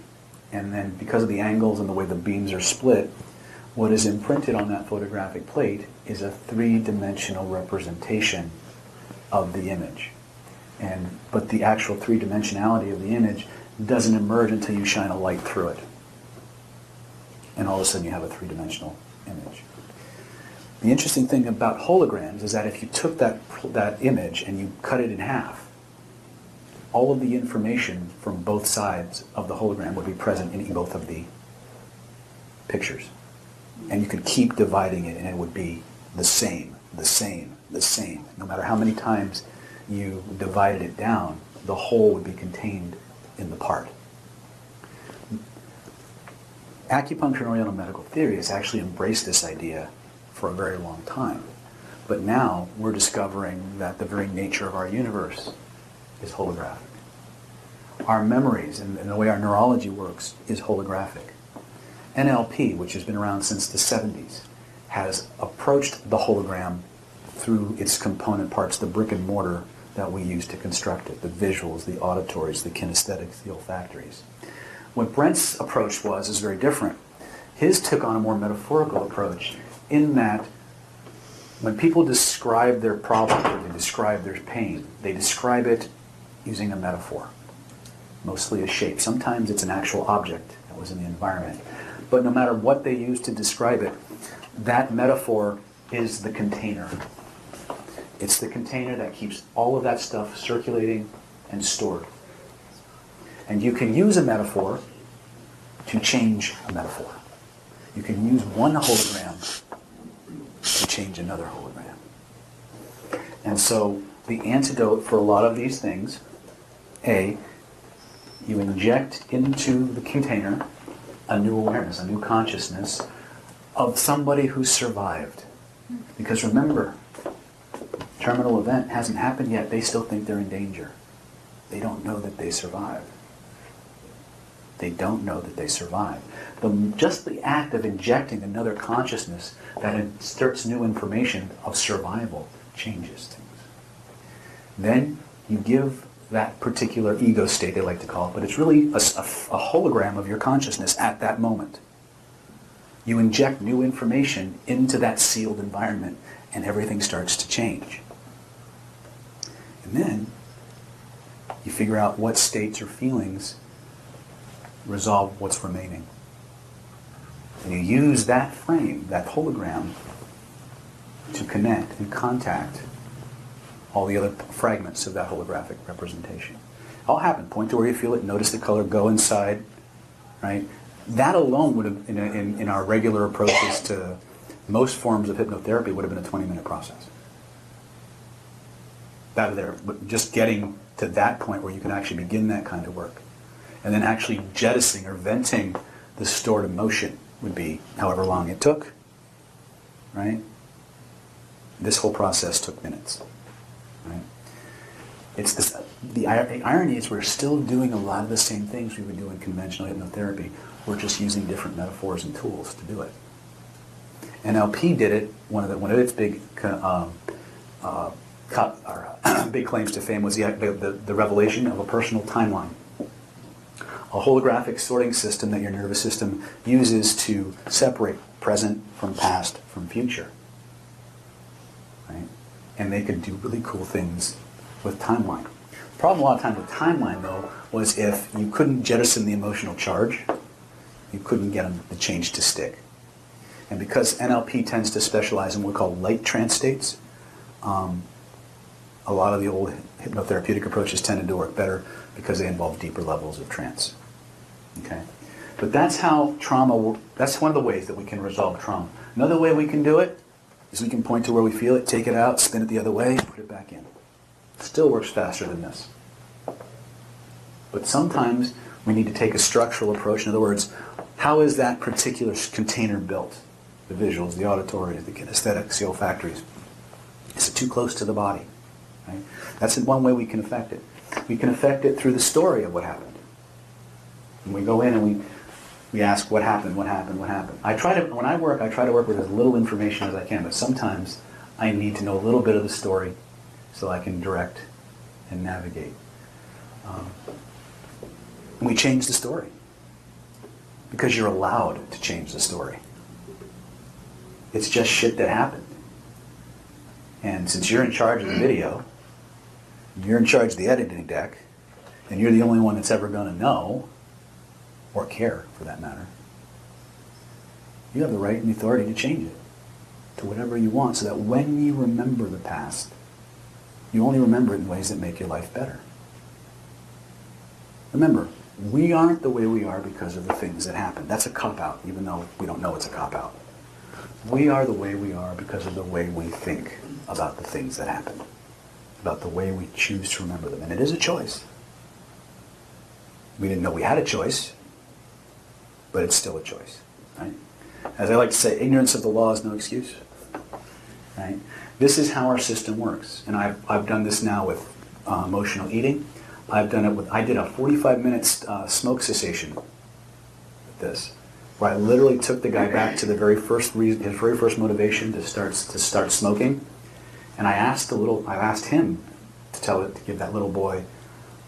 And then because of the angles and the way the beams are split, what is imprinted on that photographic plate is a three-dimensional representation of the image. But the actual three-dimensionality of the image doesn't emerge until you shine a light through it. And all of a sudden you have a three-dimensional image. The interesting thing about holograms is that if you took that image and you cut it in half, all of the information from both sides of the hologram would be present in both of the pictures. And you could keep dividing it and it would be the same, the same, the same. No matter how many times you divided it down, the whole would be contained in the part. Acupuncture and Oriental medical theory has actually embraced this idea for a very long time. But now we're discovering that the very nature of our universe is holographic. Our memories and the way our neurology works is holographic. NLP, which has been around since the 70s, has approached the hologram through its component parts, the brick and mortar that we use to construct it, the visuals, the auditories, the kinesthetics, the olfactories. What Brent's approach is very different. His took on a more metaphorical approach in that when people describe their problems or they describe their pain, they describe it using a metaphor, mostly a shape. Sometimes it's an actual object that was in the environment. But no matter what they use to describe it, that metaphor is the container. It's the container that keeps all of that stuff circulating and stored. And you can use a metaphor to change a metaphor. You can use one hologram to change another hologram. And so the antidote for a lot of these things, you inject into the container a new awareness, a new consciousness of somebody who's survived. Because remember, terminal event hasn't happened yet, they still think they're in danger. They don't know that they survived. They don't know that they survived. Just the act of injecting another consciousness that inserts new information of survival changes things. Then you give that particular ego state, they like to call it, but it's really a hologram of your consciousness at that moment. You inject new information into that sealed environment and everything starts to change. And then you figure out what states or feelings resolve what's remaining. And you use that frame, that hologram, to connect and contact all the other fragments of that holographic representation. All happen. Point to where you feel it, notice the color, go inside, right? That alone would have, in our regular approaches to most forms of hypnotherapy, would have been a 20-minute process. But just getting to that point where you can actually begin that kind of work. And then actually jettisoning or venting the stored emotion would be however long it took, right? This whole process took minutes, right? The irony is we're still doing a lot of the same things we would do in conventional hypnotherapy. We're just using different metaphors and tools to do it. NLP did it. One of its big big claims to fame was the revelation of a personal timeline. A holographic sorting system that your nervous system uses to separate present from past from future. Right? and they could do really cool things with timeline. The problem a lot of times with timeline, though, was if you couldn't jettison the emotional charge, you couldn't get them the change to stick. And because NLP tends to specialize in what we call light trance states, a lot of the old hypnotherapeutic approaches tended to work better because they involve deeper levels of trance. Okay? But that's how trauma, that's one of the ways that we can resolve trauma. Another way we can do it is we can point to where we feel it, take it out, spin it the other way, put it back in. Still works faster than this. But sometimes we need to take a structural approach. In other words, how is that particular container built? The visuals, the auditory, the kinesthetics, the olfactories. Is it too close to the body? Right? That's one way we can affect it. We can affect it through the story of what happened. And we go in and we ask what happened, what happened, what happened. When I work, I try to work with as little information as I can, but sometimes I need to know a little bit of the story so I can direct and navigate. And we change the story because you're allowed to change the story. It's just shit that happened. And since you're in charge of the video, you're in charge of the editing deck, and you're the only one that's ever going to know, or care for that matter, you have the right and the authority to change it to whatever you want so that when you remember the past, you only remember it in ways that make your life better. Remember, we aren't the way we are because of the things that happen. That's a cop-out, even though we don't know it's a cop-out. We are the way we are because of the way we think about the things that happen, about the way we choose to remember them. And it is a choice. We didn't know we had a choice, but it's still a choice. Right? As I like to say, ignorance of the law is no excuse. Right? This is how our system works. And I've done this now with emotional eating. I've done it with, I did a 45-minute smoke cessation with this, where I literally took the guy back to the very first reason, his very first motivation to start smoking, and I asked him to give that little boy,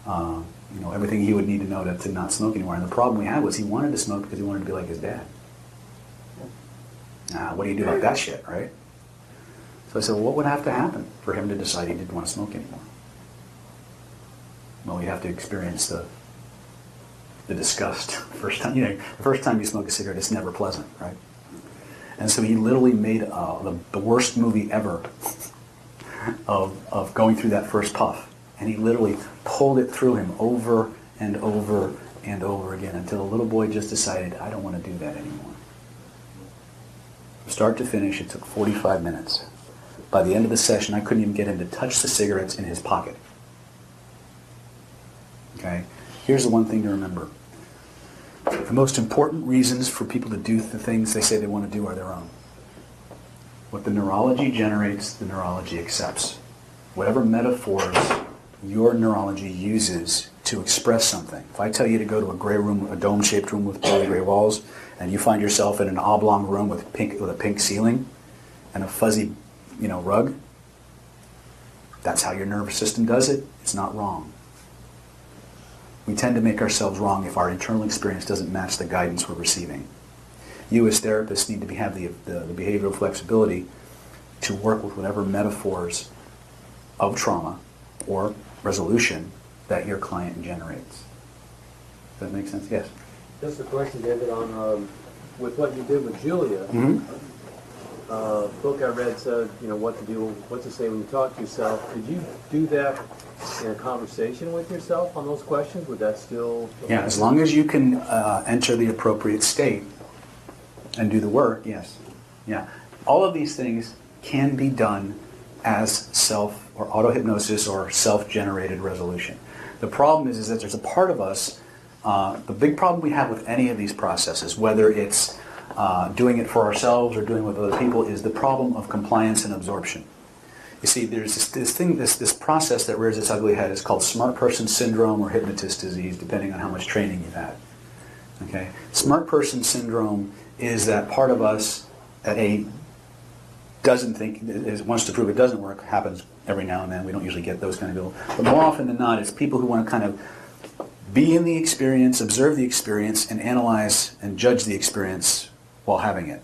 everything he would need to know to not smoke anymore. And the problem we had was he wanted to smoke because he wanted to be like his dad. Now, what do you do about that shit, right? So I said, well, what would have to happen for him to decide he didn't want to smoke anymore? Well, you have to experience the disgust. The first time you smoke a cigarette, it's never pleasant, right? And so he literally made the worst movie ever of going through that first puff. And he literally pulled it through him over and over and over again until the little boy just decided, I don't want to do that anymore. From start to finish, it took 45 minutes. By the end of the session, I couldn't even get him to touch the cigarettes in his pocket. Okay? Here's the one thing to remember. The most important reasons for people to do the things they say they want to do are their own. What the neurology generates, the neurology accepts. Whatever metaphors your neurology uses to express something. If I tell you to go to a gray room, a dome-shaped room with pearly gray walls, and you find yourself in an oblong room with a pink ceiling and a fuzzy, rug, that's how your nervous system does it. It's not wrong. We tend to make ourselves wrong if our internal experience doesn't match the guidance we're receiving. You as therapists need to have the behavioral flexibility to work with whatever metaphors of trauma or resolution that your client generates. Does that make sense? Yes? Just a question, David, on with what you did with Julia. Mm-hmm. Book I read said, what to do, what to say when you talk to yourself. Could you do that in a conversation with yourself on those questions? Would that still... Yeah, as long as you can enter the appropriate state and do the work, yes. Yeah. All of these things can be done as self or auto-hypnosis or self-generated resolution. The problem is that there's a part of us, the big problem we have with any of these processes, whether it's doing it for ourselves or doing it with other people, is the problem of compliance and absorption. You see, there's this process that rears its ugly head. It's called smart person syndrome or hypnotist disease, depending on how much training you've had. Okay, smart person syndrome is that part of us that doesn't think, wants to prove it doesn't work. Happens every now and then. We don't usually get those kind of people, but more often than not, it's people who want to kind of be in the experience, observe the experience, and analyze and judge the experience while having it.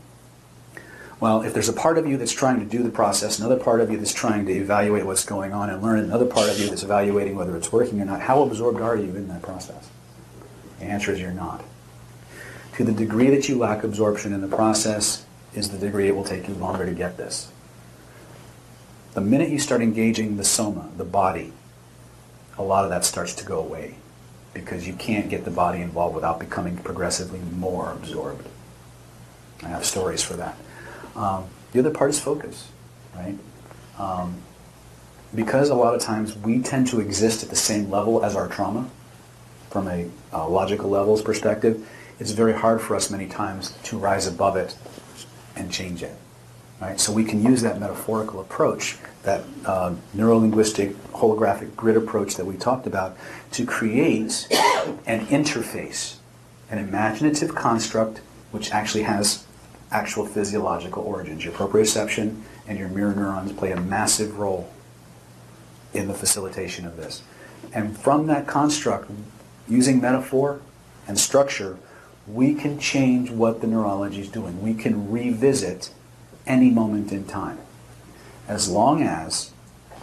Well, if there's a part of you that's trying to do the process, another part of you that's trying to evaluate what's going on and learn, another part of you that's evaluating whether it's working or not, how absorbed are you in that process? The answer is you're not. To the degree that you lack absorption in the process is the degree it will take you longer to get this. The minute you start engaging the soma, the body, a lot of that starts to go away because you can't get the body involved without becoming progressively more absorbed. I have stories for that. The other part is focus, right? Because a lot of times we tend to exist at the same level as our trauma, from a logical levels perspective, it's very hard for us many times to rise above it and change it, right? So we can use that metaphorical approach, that neuro-linguistic holographic grid approach that we talked about, to create an interface, an imaginative construct which actually has actual physiological origins. Your proprioception and your mirror neurons play a massive role in the facilitation of this. And from that construct, using metaphor and structure, we can change what the neurology is doing. We can revisit any moment in time, as long as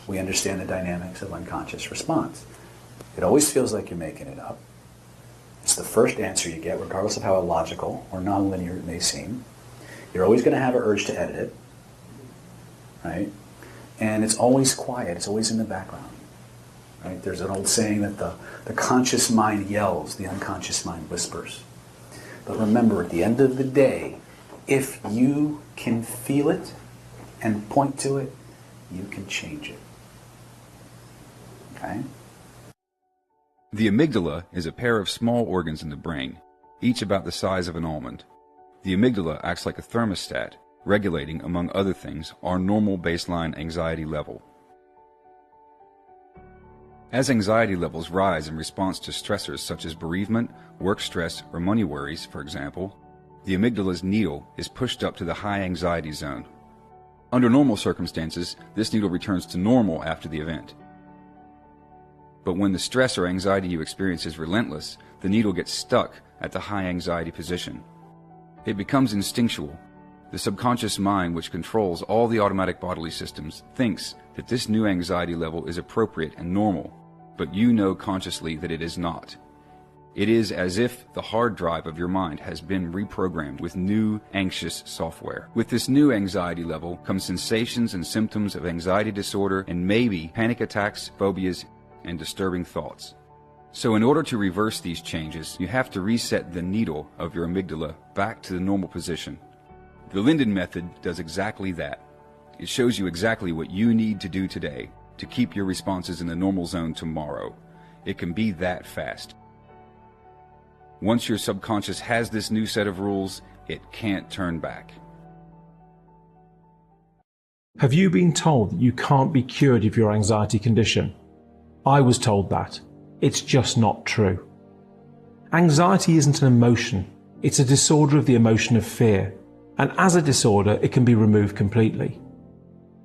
we understand the dynamics of unconscious response. It always feels like you're making it up. It's the first answer you get, regardless of how illogical or nonlinear it may seem. You're always going to have an urge to edit it, right? And it's always quiet. It's always in the background, right? There's an old saying that the conscious mind yells, the unconscious mind whispers. But remember, at the end of the day, if you can feel it and point to it, you can change it. Okay? The amygdala is a pair of small organs in the brain, each about the size of an almond. The amygdala acts like a thermostat, regulating, among other things, our normal baseline anxiety level. As anxiety levels rise in response to stressors such as bereavement, work stress, or money worries, for example, the amygdala's needle is pushed up to the high anxiety zone. Under normal circumstances, this needle returns to normal after the event. But when the stress or anxiety you experience is relentless, the needle gets stuck at the high anxiety position. It becomes instinctual. The subconscious mind, which controls all the automatic bodily systems, thinks that this new anxiety level is appropriate and normal, but you know consciously that it is not. It is as if the hard drive of your mind has been reprogrammed with new anxious software. With this new anxiety level come sensations and symptoms of anxiety disorder and maybe panic attacks, phobias, and disturbing thoughts. So in order to reverse these changes, you have to reset the needle of your amygdala back to the normal position. The Linden method does exactly that. It shows you exactly what you need to do today to keep your responses in the normal zone tomorrow. It can be that fast. Once your subconscious has this new set of rules, it can't turn back. Have you been told that you can't be cured of your anxiety condition? I was told that. It's just not true. Anxiety isn't an emotion. It's a disorder of the emotion of fear. And as a disorder, it can be removed completely.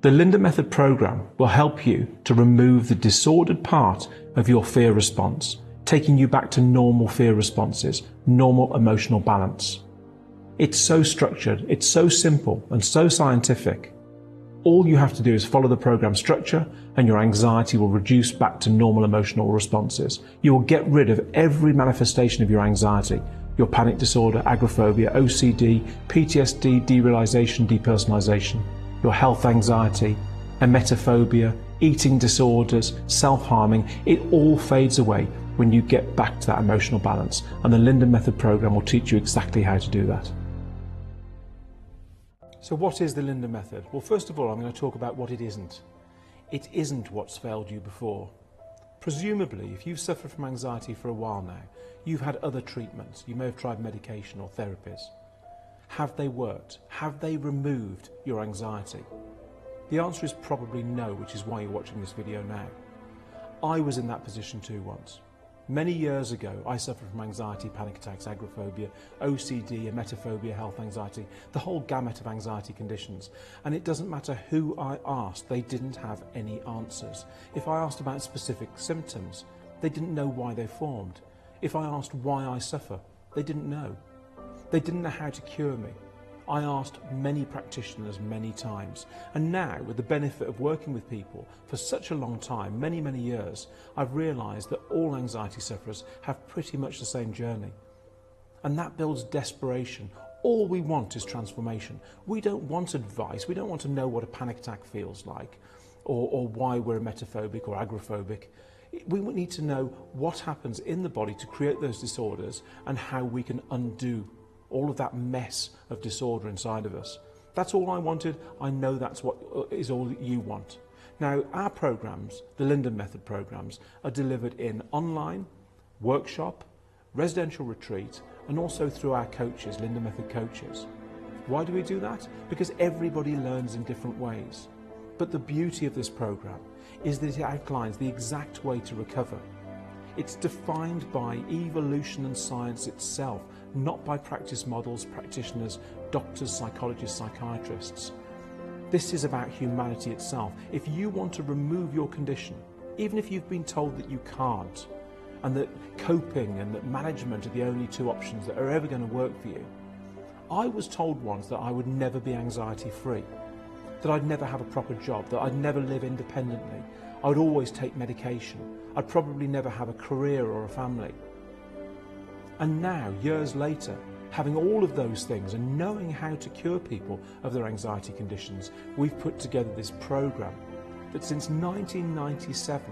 The Linden Method program will help you to remove the disordered part of your fear response, taking you back to normal fear responses, normal emotional balance. It's so structured, it's so simple and so scientific. All you have to do is follow the program structure and your anxiety will reduce back to normal emotional responses. You will get rid of every manifestation of your anxiety, your panic disorder, agoraphobia, OCD, PTSD, derealization, depersonalization, your health anxiety, emetophobia, eating disorders, self-harming. It all fades away when you get back to that emotional balance. And the Linden Method program will teach you exactly how to do that. So what is the Linden Method? Well, first of all, I'm going to talk about what it isn't. It isn't what's failed you before. Presumably, if you've suffered from anxiety for a while now, you've had other treatments. You may have tried medication or therapies. Have they worked? Have they removed your anxiety? The answer is probably no, which is why you're watching this video now. I was in that position too once. Many years ago, I suffered from anxiety, panic attacks, agoraphobia, OCD, emetophobia, health anxiety, the whole gamut of anxiety conditions. And it doesn't matter who I asked, they didn't have any answers. If I asked about specific symptoms, they didn't know why they formed. If I asked why I suffer, they didn't know. They didn't know how to cure me. I asked many practitioners many times, and now, with the benefit of working with people for such a long time, many, many years, I've realised that all anxiety sufferers have pretty much the same journey. And that builds desperation. All we want is transformation. We don't want advice. We don't want to know what a panic attack feels like, or why we're emetophobic or agoraphobic. We need to know what happens in the body to create those disorders and how we can undo all of that mess of disorder inside of us. That's all I wanted. I know that's what is all that you want. Now, our programs, the Linden Method programs, are delivered in online, workshop, residential retreat, and also through our coaches, Linden Method coaches. Why do we do that? Because everybody learns in different ways. But the beauty of this program is that it outlines the exact way to recover. It's defined by evolution and science itself, not by practice models, practitioners, doctors, psychologists, psychiatrists. This is about humanity itself. If you want to remove your condition, even if you've been told that you can't, and that coping and that management are the only two options that are ever going to work for you. I was told once that I would never be anxiety free, that I'd never have a proper job, that I'd never live independently, I would always take medication, I'd probably never have a career or a family. And now, years later, having all of those things and knowing how to cure people of their anxiety conditions, we've put together this program that since 1997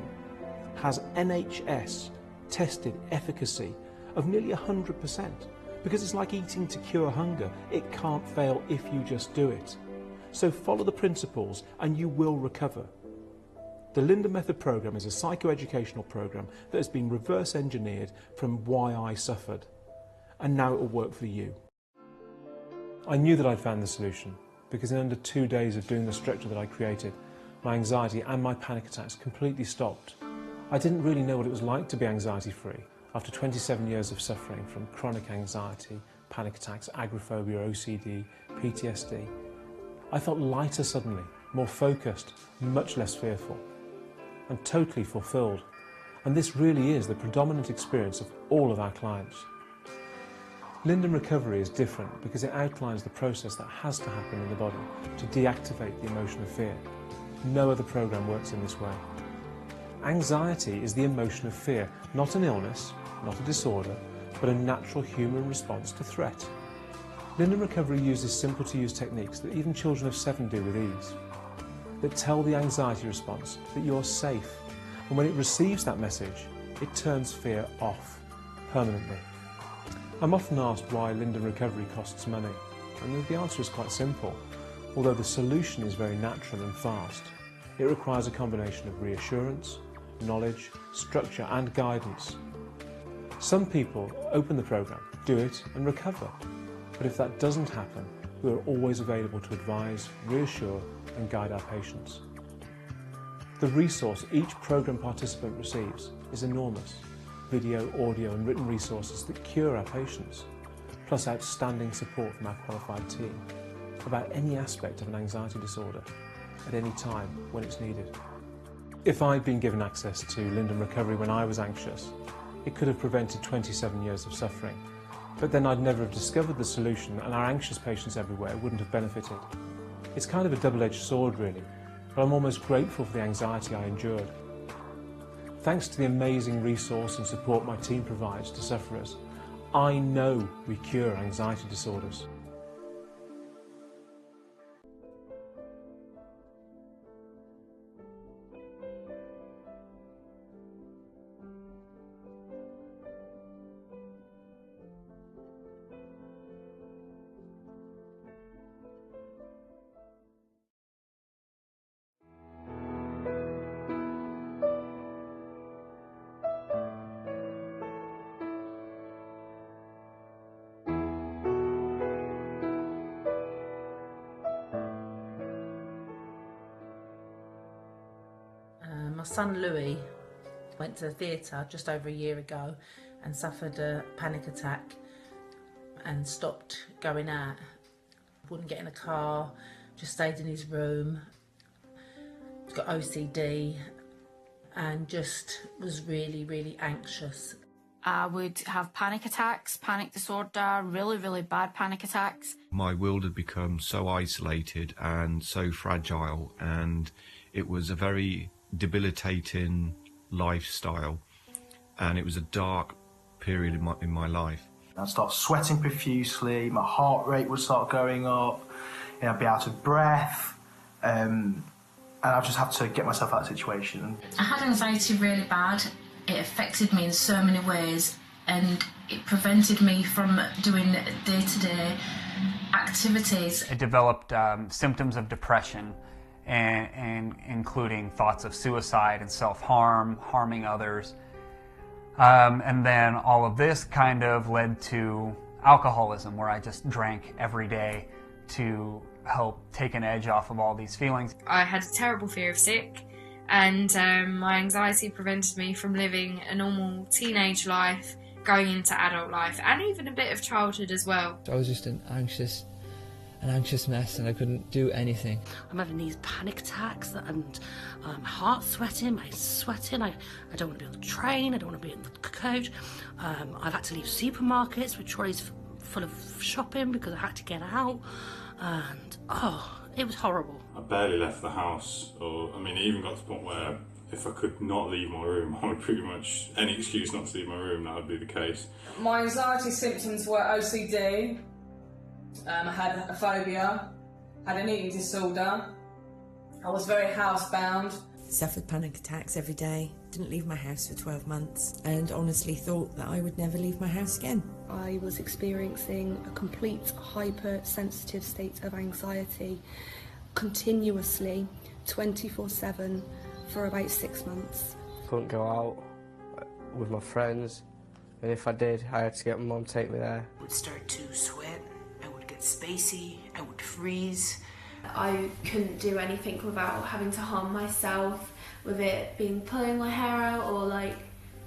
has NHS tested efficacy of nearly 100%, because it's like eating to cure hunger. It can't fail if you just do it. So follow the principles and you will recover. The Linden Method program is a psychoeducational program that has been reverse engineered from why I suffered, and now it will work for you. I knew that I'd found the solution, because in under 2 days of doing the structure that I created, my anxiety and my panic attacks completely stopped. I didn't really know what it was like to be anxiety-free after 27 years of suffering from chronic anxiety, panic attacks, agoraphobia, OCD, PTSD. I felt lighter suddenly, more focused, much less fearful, and totally fulfilled. And this really is the predominant experience of all of our clients. Linden Recovery is different because it outlines the process that has to happen in the body to deactivate the emotion of fear. No other program works in this way. Anxiety is the emotion of fear, not an illness, not a disorder, but a natural human response to threat. Linden Recovery uses simple to use techniques that even children of 7 do with ease, that tell the anxiety response that you're safe, and when it receives that message, it turns fear off permanently. I'm often asked why Linden Recovery costs money, and the answer is quite simple. Although the solution is very natural and fast, it requires a combination of reassurance, knowledge, structure and guidance. Some people open the program, do it and recover, but if that doesn't happen, we are always available to advise, reassure and guide our patients. The resource each program participant receives is enormous. Video, audio and written resources that cure our patients, plus outstanding support from our qualified team about any aspect of an anxiety disorder at any time when it's needed. If I'd been given access to Linden Recovery when I was anxious, it could have prevented 27 years of suffering, but then I'd never have discovered the solution and our anxious patients everywhere wouldn't have benefited. It's kind of a double-edged sword really, but I'm almost grateful for the anxiety I endured. Thanks to the amazing resource and support my team provides to sufferers, I know we cure anxiety disorders. My son Louis went to the theatre just over a year ago and suffered a panic attack and stopped going out. Wouldn't get in a car, just stayed in his room. He's got OCD and just was really, really anxious. I would have panic attacks, panic disorder, really, really bad panic attacks. My world had become so isolated and so fragile, and it was a very debilitating lifestyle, and it was a dark period in my life. I'd start sweating profusely, my heart rate would start going up, I'd be out of breath, and I'd just have to get myself out of the situation. I had anxiety really bad. It affected me in so many ways, and it prevented me from doing day-to-day activities. I developed symptoms of depression, and including thoughts of suicide and self-harm, harming others. And then all of this kind of led to alcoholism, where I just drank every day to help take an edge off of all these feelings. I had a terrible fear of sick, and my anxiety prevented me from living a normal teenage life, going into adult life, and even a bit of childhood as well. I was just an anxious mess, and I couldn't do anything. I'm having these panic attacks, and my heart's sweating, my sweating. I don't want to be on the train, I don't want to be in the coach. I've had to leave supermarkets with trolleys full of shopping because I had to get out, and it was horrible. I barely left the house, it even got to the point where if I could not leave my room, I would pretty much, any excuse not to leave my room, that would be the case. My anxiety symptoms were OCD, I had a phobia, had an eating disorder, I was very housebound. Suffered panic attacks every day, didn't leave my house for 12 months, and honestly thought that I would never leave my house again. I was experiencing a complete hypersensitive state of anxiety continuously, 24/7, for about 6 months. Couldn't go out with my friends, and if I did, I had to get my mum to take me there. I would start to sweat, I would get spacey, I would freeze. I couldn't do anything without having to harm myself, with it being pulling my hair out or like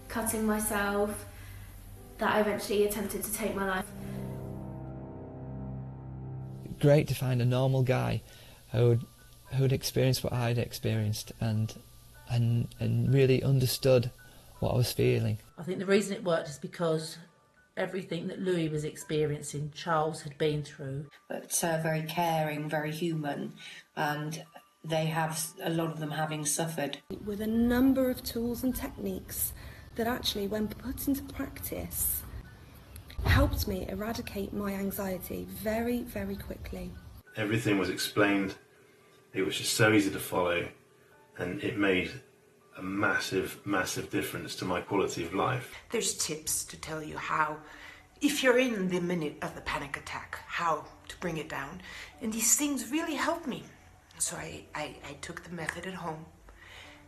cutting myself, that I eventually attempted to take my life. Great to find a normal guy who'd experienced what I'd experienced and really understood what I was feeling. I think the reason it worked is because everything that Louis was experiencing, Charles had been through. But very caring, very human, and they have, a lot of them having suffered. With a number of tools and techniques that actually, when put into practice, helped me eradicate my anxiety very, very quickly. Everything was explained, it was just so easy to follow, and it made a massive, massive difference to my quality of life. There's tips to tell you how, if you're in the minute of the panic attack, how to bring it down. And these things really helped me. So I took the method at home,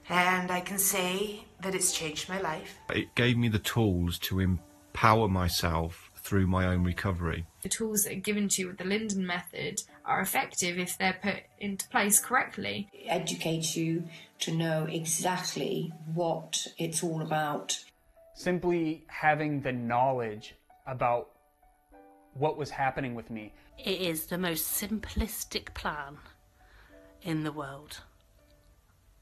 and I can say that it's changed my life. It gave me the tools to empower myself through my own recovery. The tools that are given to you with the Linden method are effective if they're put into place correctly. It educates you to know exactly what it's all about. Simply having the knowledge about what was happening with me. It is the most simplistic plan in the world,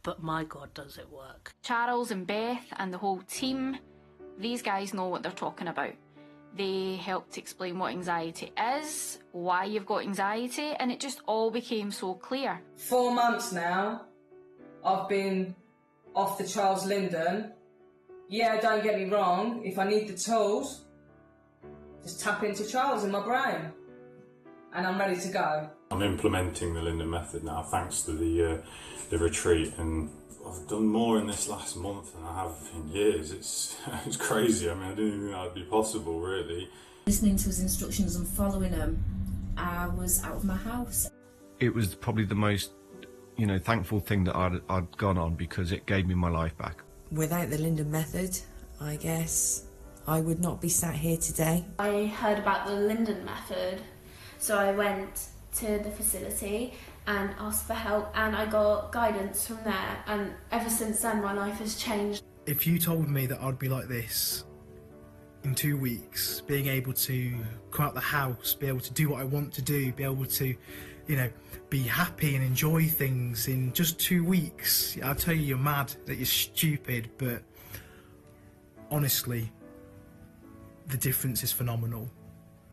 but my God, does it work. Charles and Beth and the whole team, these guys know what they're talking about. They helped explain what anxiety is, why you've got anxiety, and it just all became so clear. 4 months now, I've been off the Charles Linden. Yeah, don't get me wrong, if I need the tools, just tap into Charles in my brain, and I'm ready to go. I'm implementing the Linden method now thanks to the retreat, and I've done more in this last month than I have in years. It's crazy. I mean, I didn't even think that would be possible, really. Listening to his instructions and following them, I was out of my house. It was probably the most, thankful thing that I'd gone on, because it gave me my life back. Without the Linden method, I guess I would not be sat here today. I heard about the Linden method, so I went to the facility and asked for help, and I got guidance from there, and ever since then my life has changed. If you told me that I'd be like this in 2 weeks, being able to come out the house, be able to do what I want to do, be able to, be happy and enjoy things in just 2 weeks, I'll tell you, you're mad, that you're stupid, but honestly, the difference is phenomenal.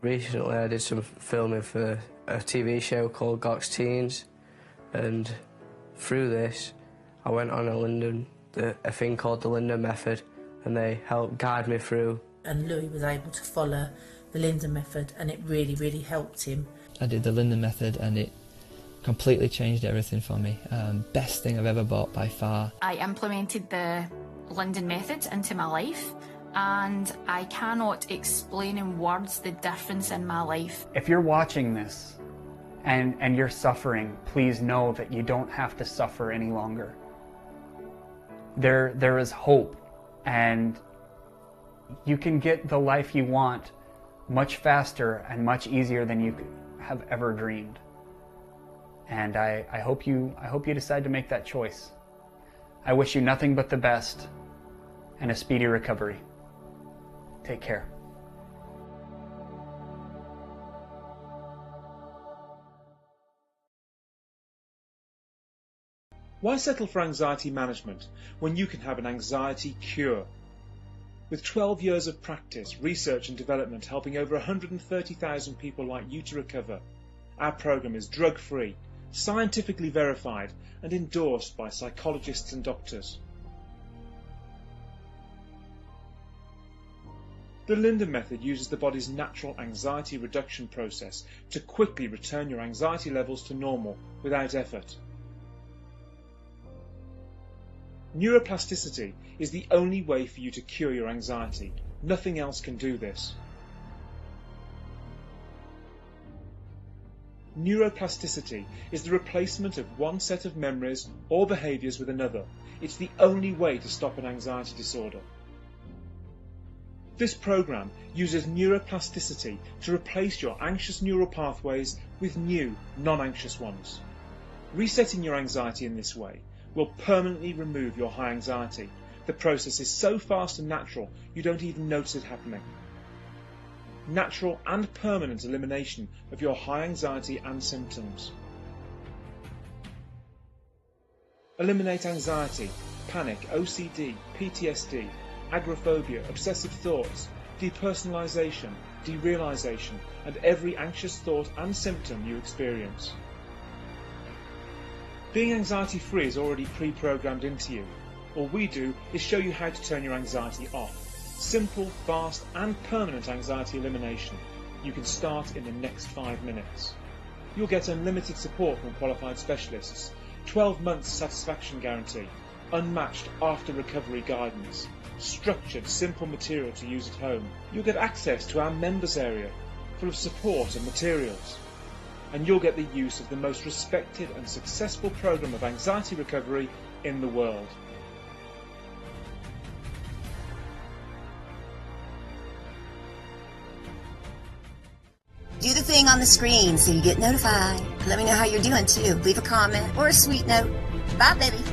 Recently I did some filming for a TV show called Gox Teens, and through this I went on a thing called the Linda Method, and they helped guide me through. And Louis was able to follow the Linda Method, and it really, really helped him. I did the Linda Method and it completely changed everything for me. Best thing I've ever bought by far. I implemented the Linden method into my life, and I cannot explain in words the difference in my life. If you're watching this and you're suffering, please know that you don't have to suffer any longer. There is hope, and you can get the life you want much faster and much easier than you could have ever dreamed. And I hope you decide to make that choice. I wish you nothing but the best and a speedy recovery. Take care. Why settle for anxiety management when you can have an anxiety cure? With 12 years of practice, research and development helping over 130,000 people like you to recover, our program is drug-free, scientifically verified and endorsed by psychologists and doctors. The Linda Method uses the body's natural anxiety reduction process to quickly return your anxiety levels to normal without effort. Neuroplasticity is the only way for you to cure your anxiety. Nothing else can do this. Neuroplasticity is the replacement of one set of memories or behaviours with another. It's the only way to stop an anxiety disorder. This program uses neuroplasticity to replace your anxious neural pathways with new, non-anxious ones. Resetting your anxiety in this way will permanently remove your high anxiety. The process is so fast and natural you don't even notice it happening. Natural and permanent elimination of your high anxiety and symptoms. Eliminate anxiety, panic, OCD, PTSD, agoraphobia, obsessive thoughts, depersonalization, derealization, and every anxious thought and symptom you experience. Being anxiety-free is already pre-programmed into you. All we do is show you how to turn your anxiety off. Simple, fast, and permanent anxiety elimination. You can start in the next 5 minutes. You'll get unlimited support from qualified specialists, 12 months satisfaction guarantee, unmatched after-recovery guidance, structured, simple material to use at home. You'll get access to our members area, full of support and materials. And you'll get the use of the most respected and successful program of anxiety recovery in the world. Do the thing on the screen so you get notified. Let me know how you're doing too. Leave a comment or a sweet note. Bye, baby.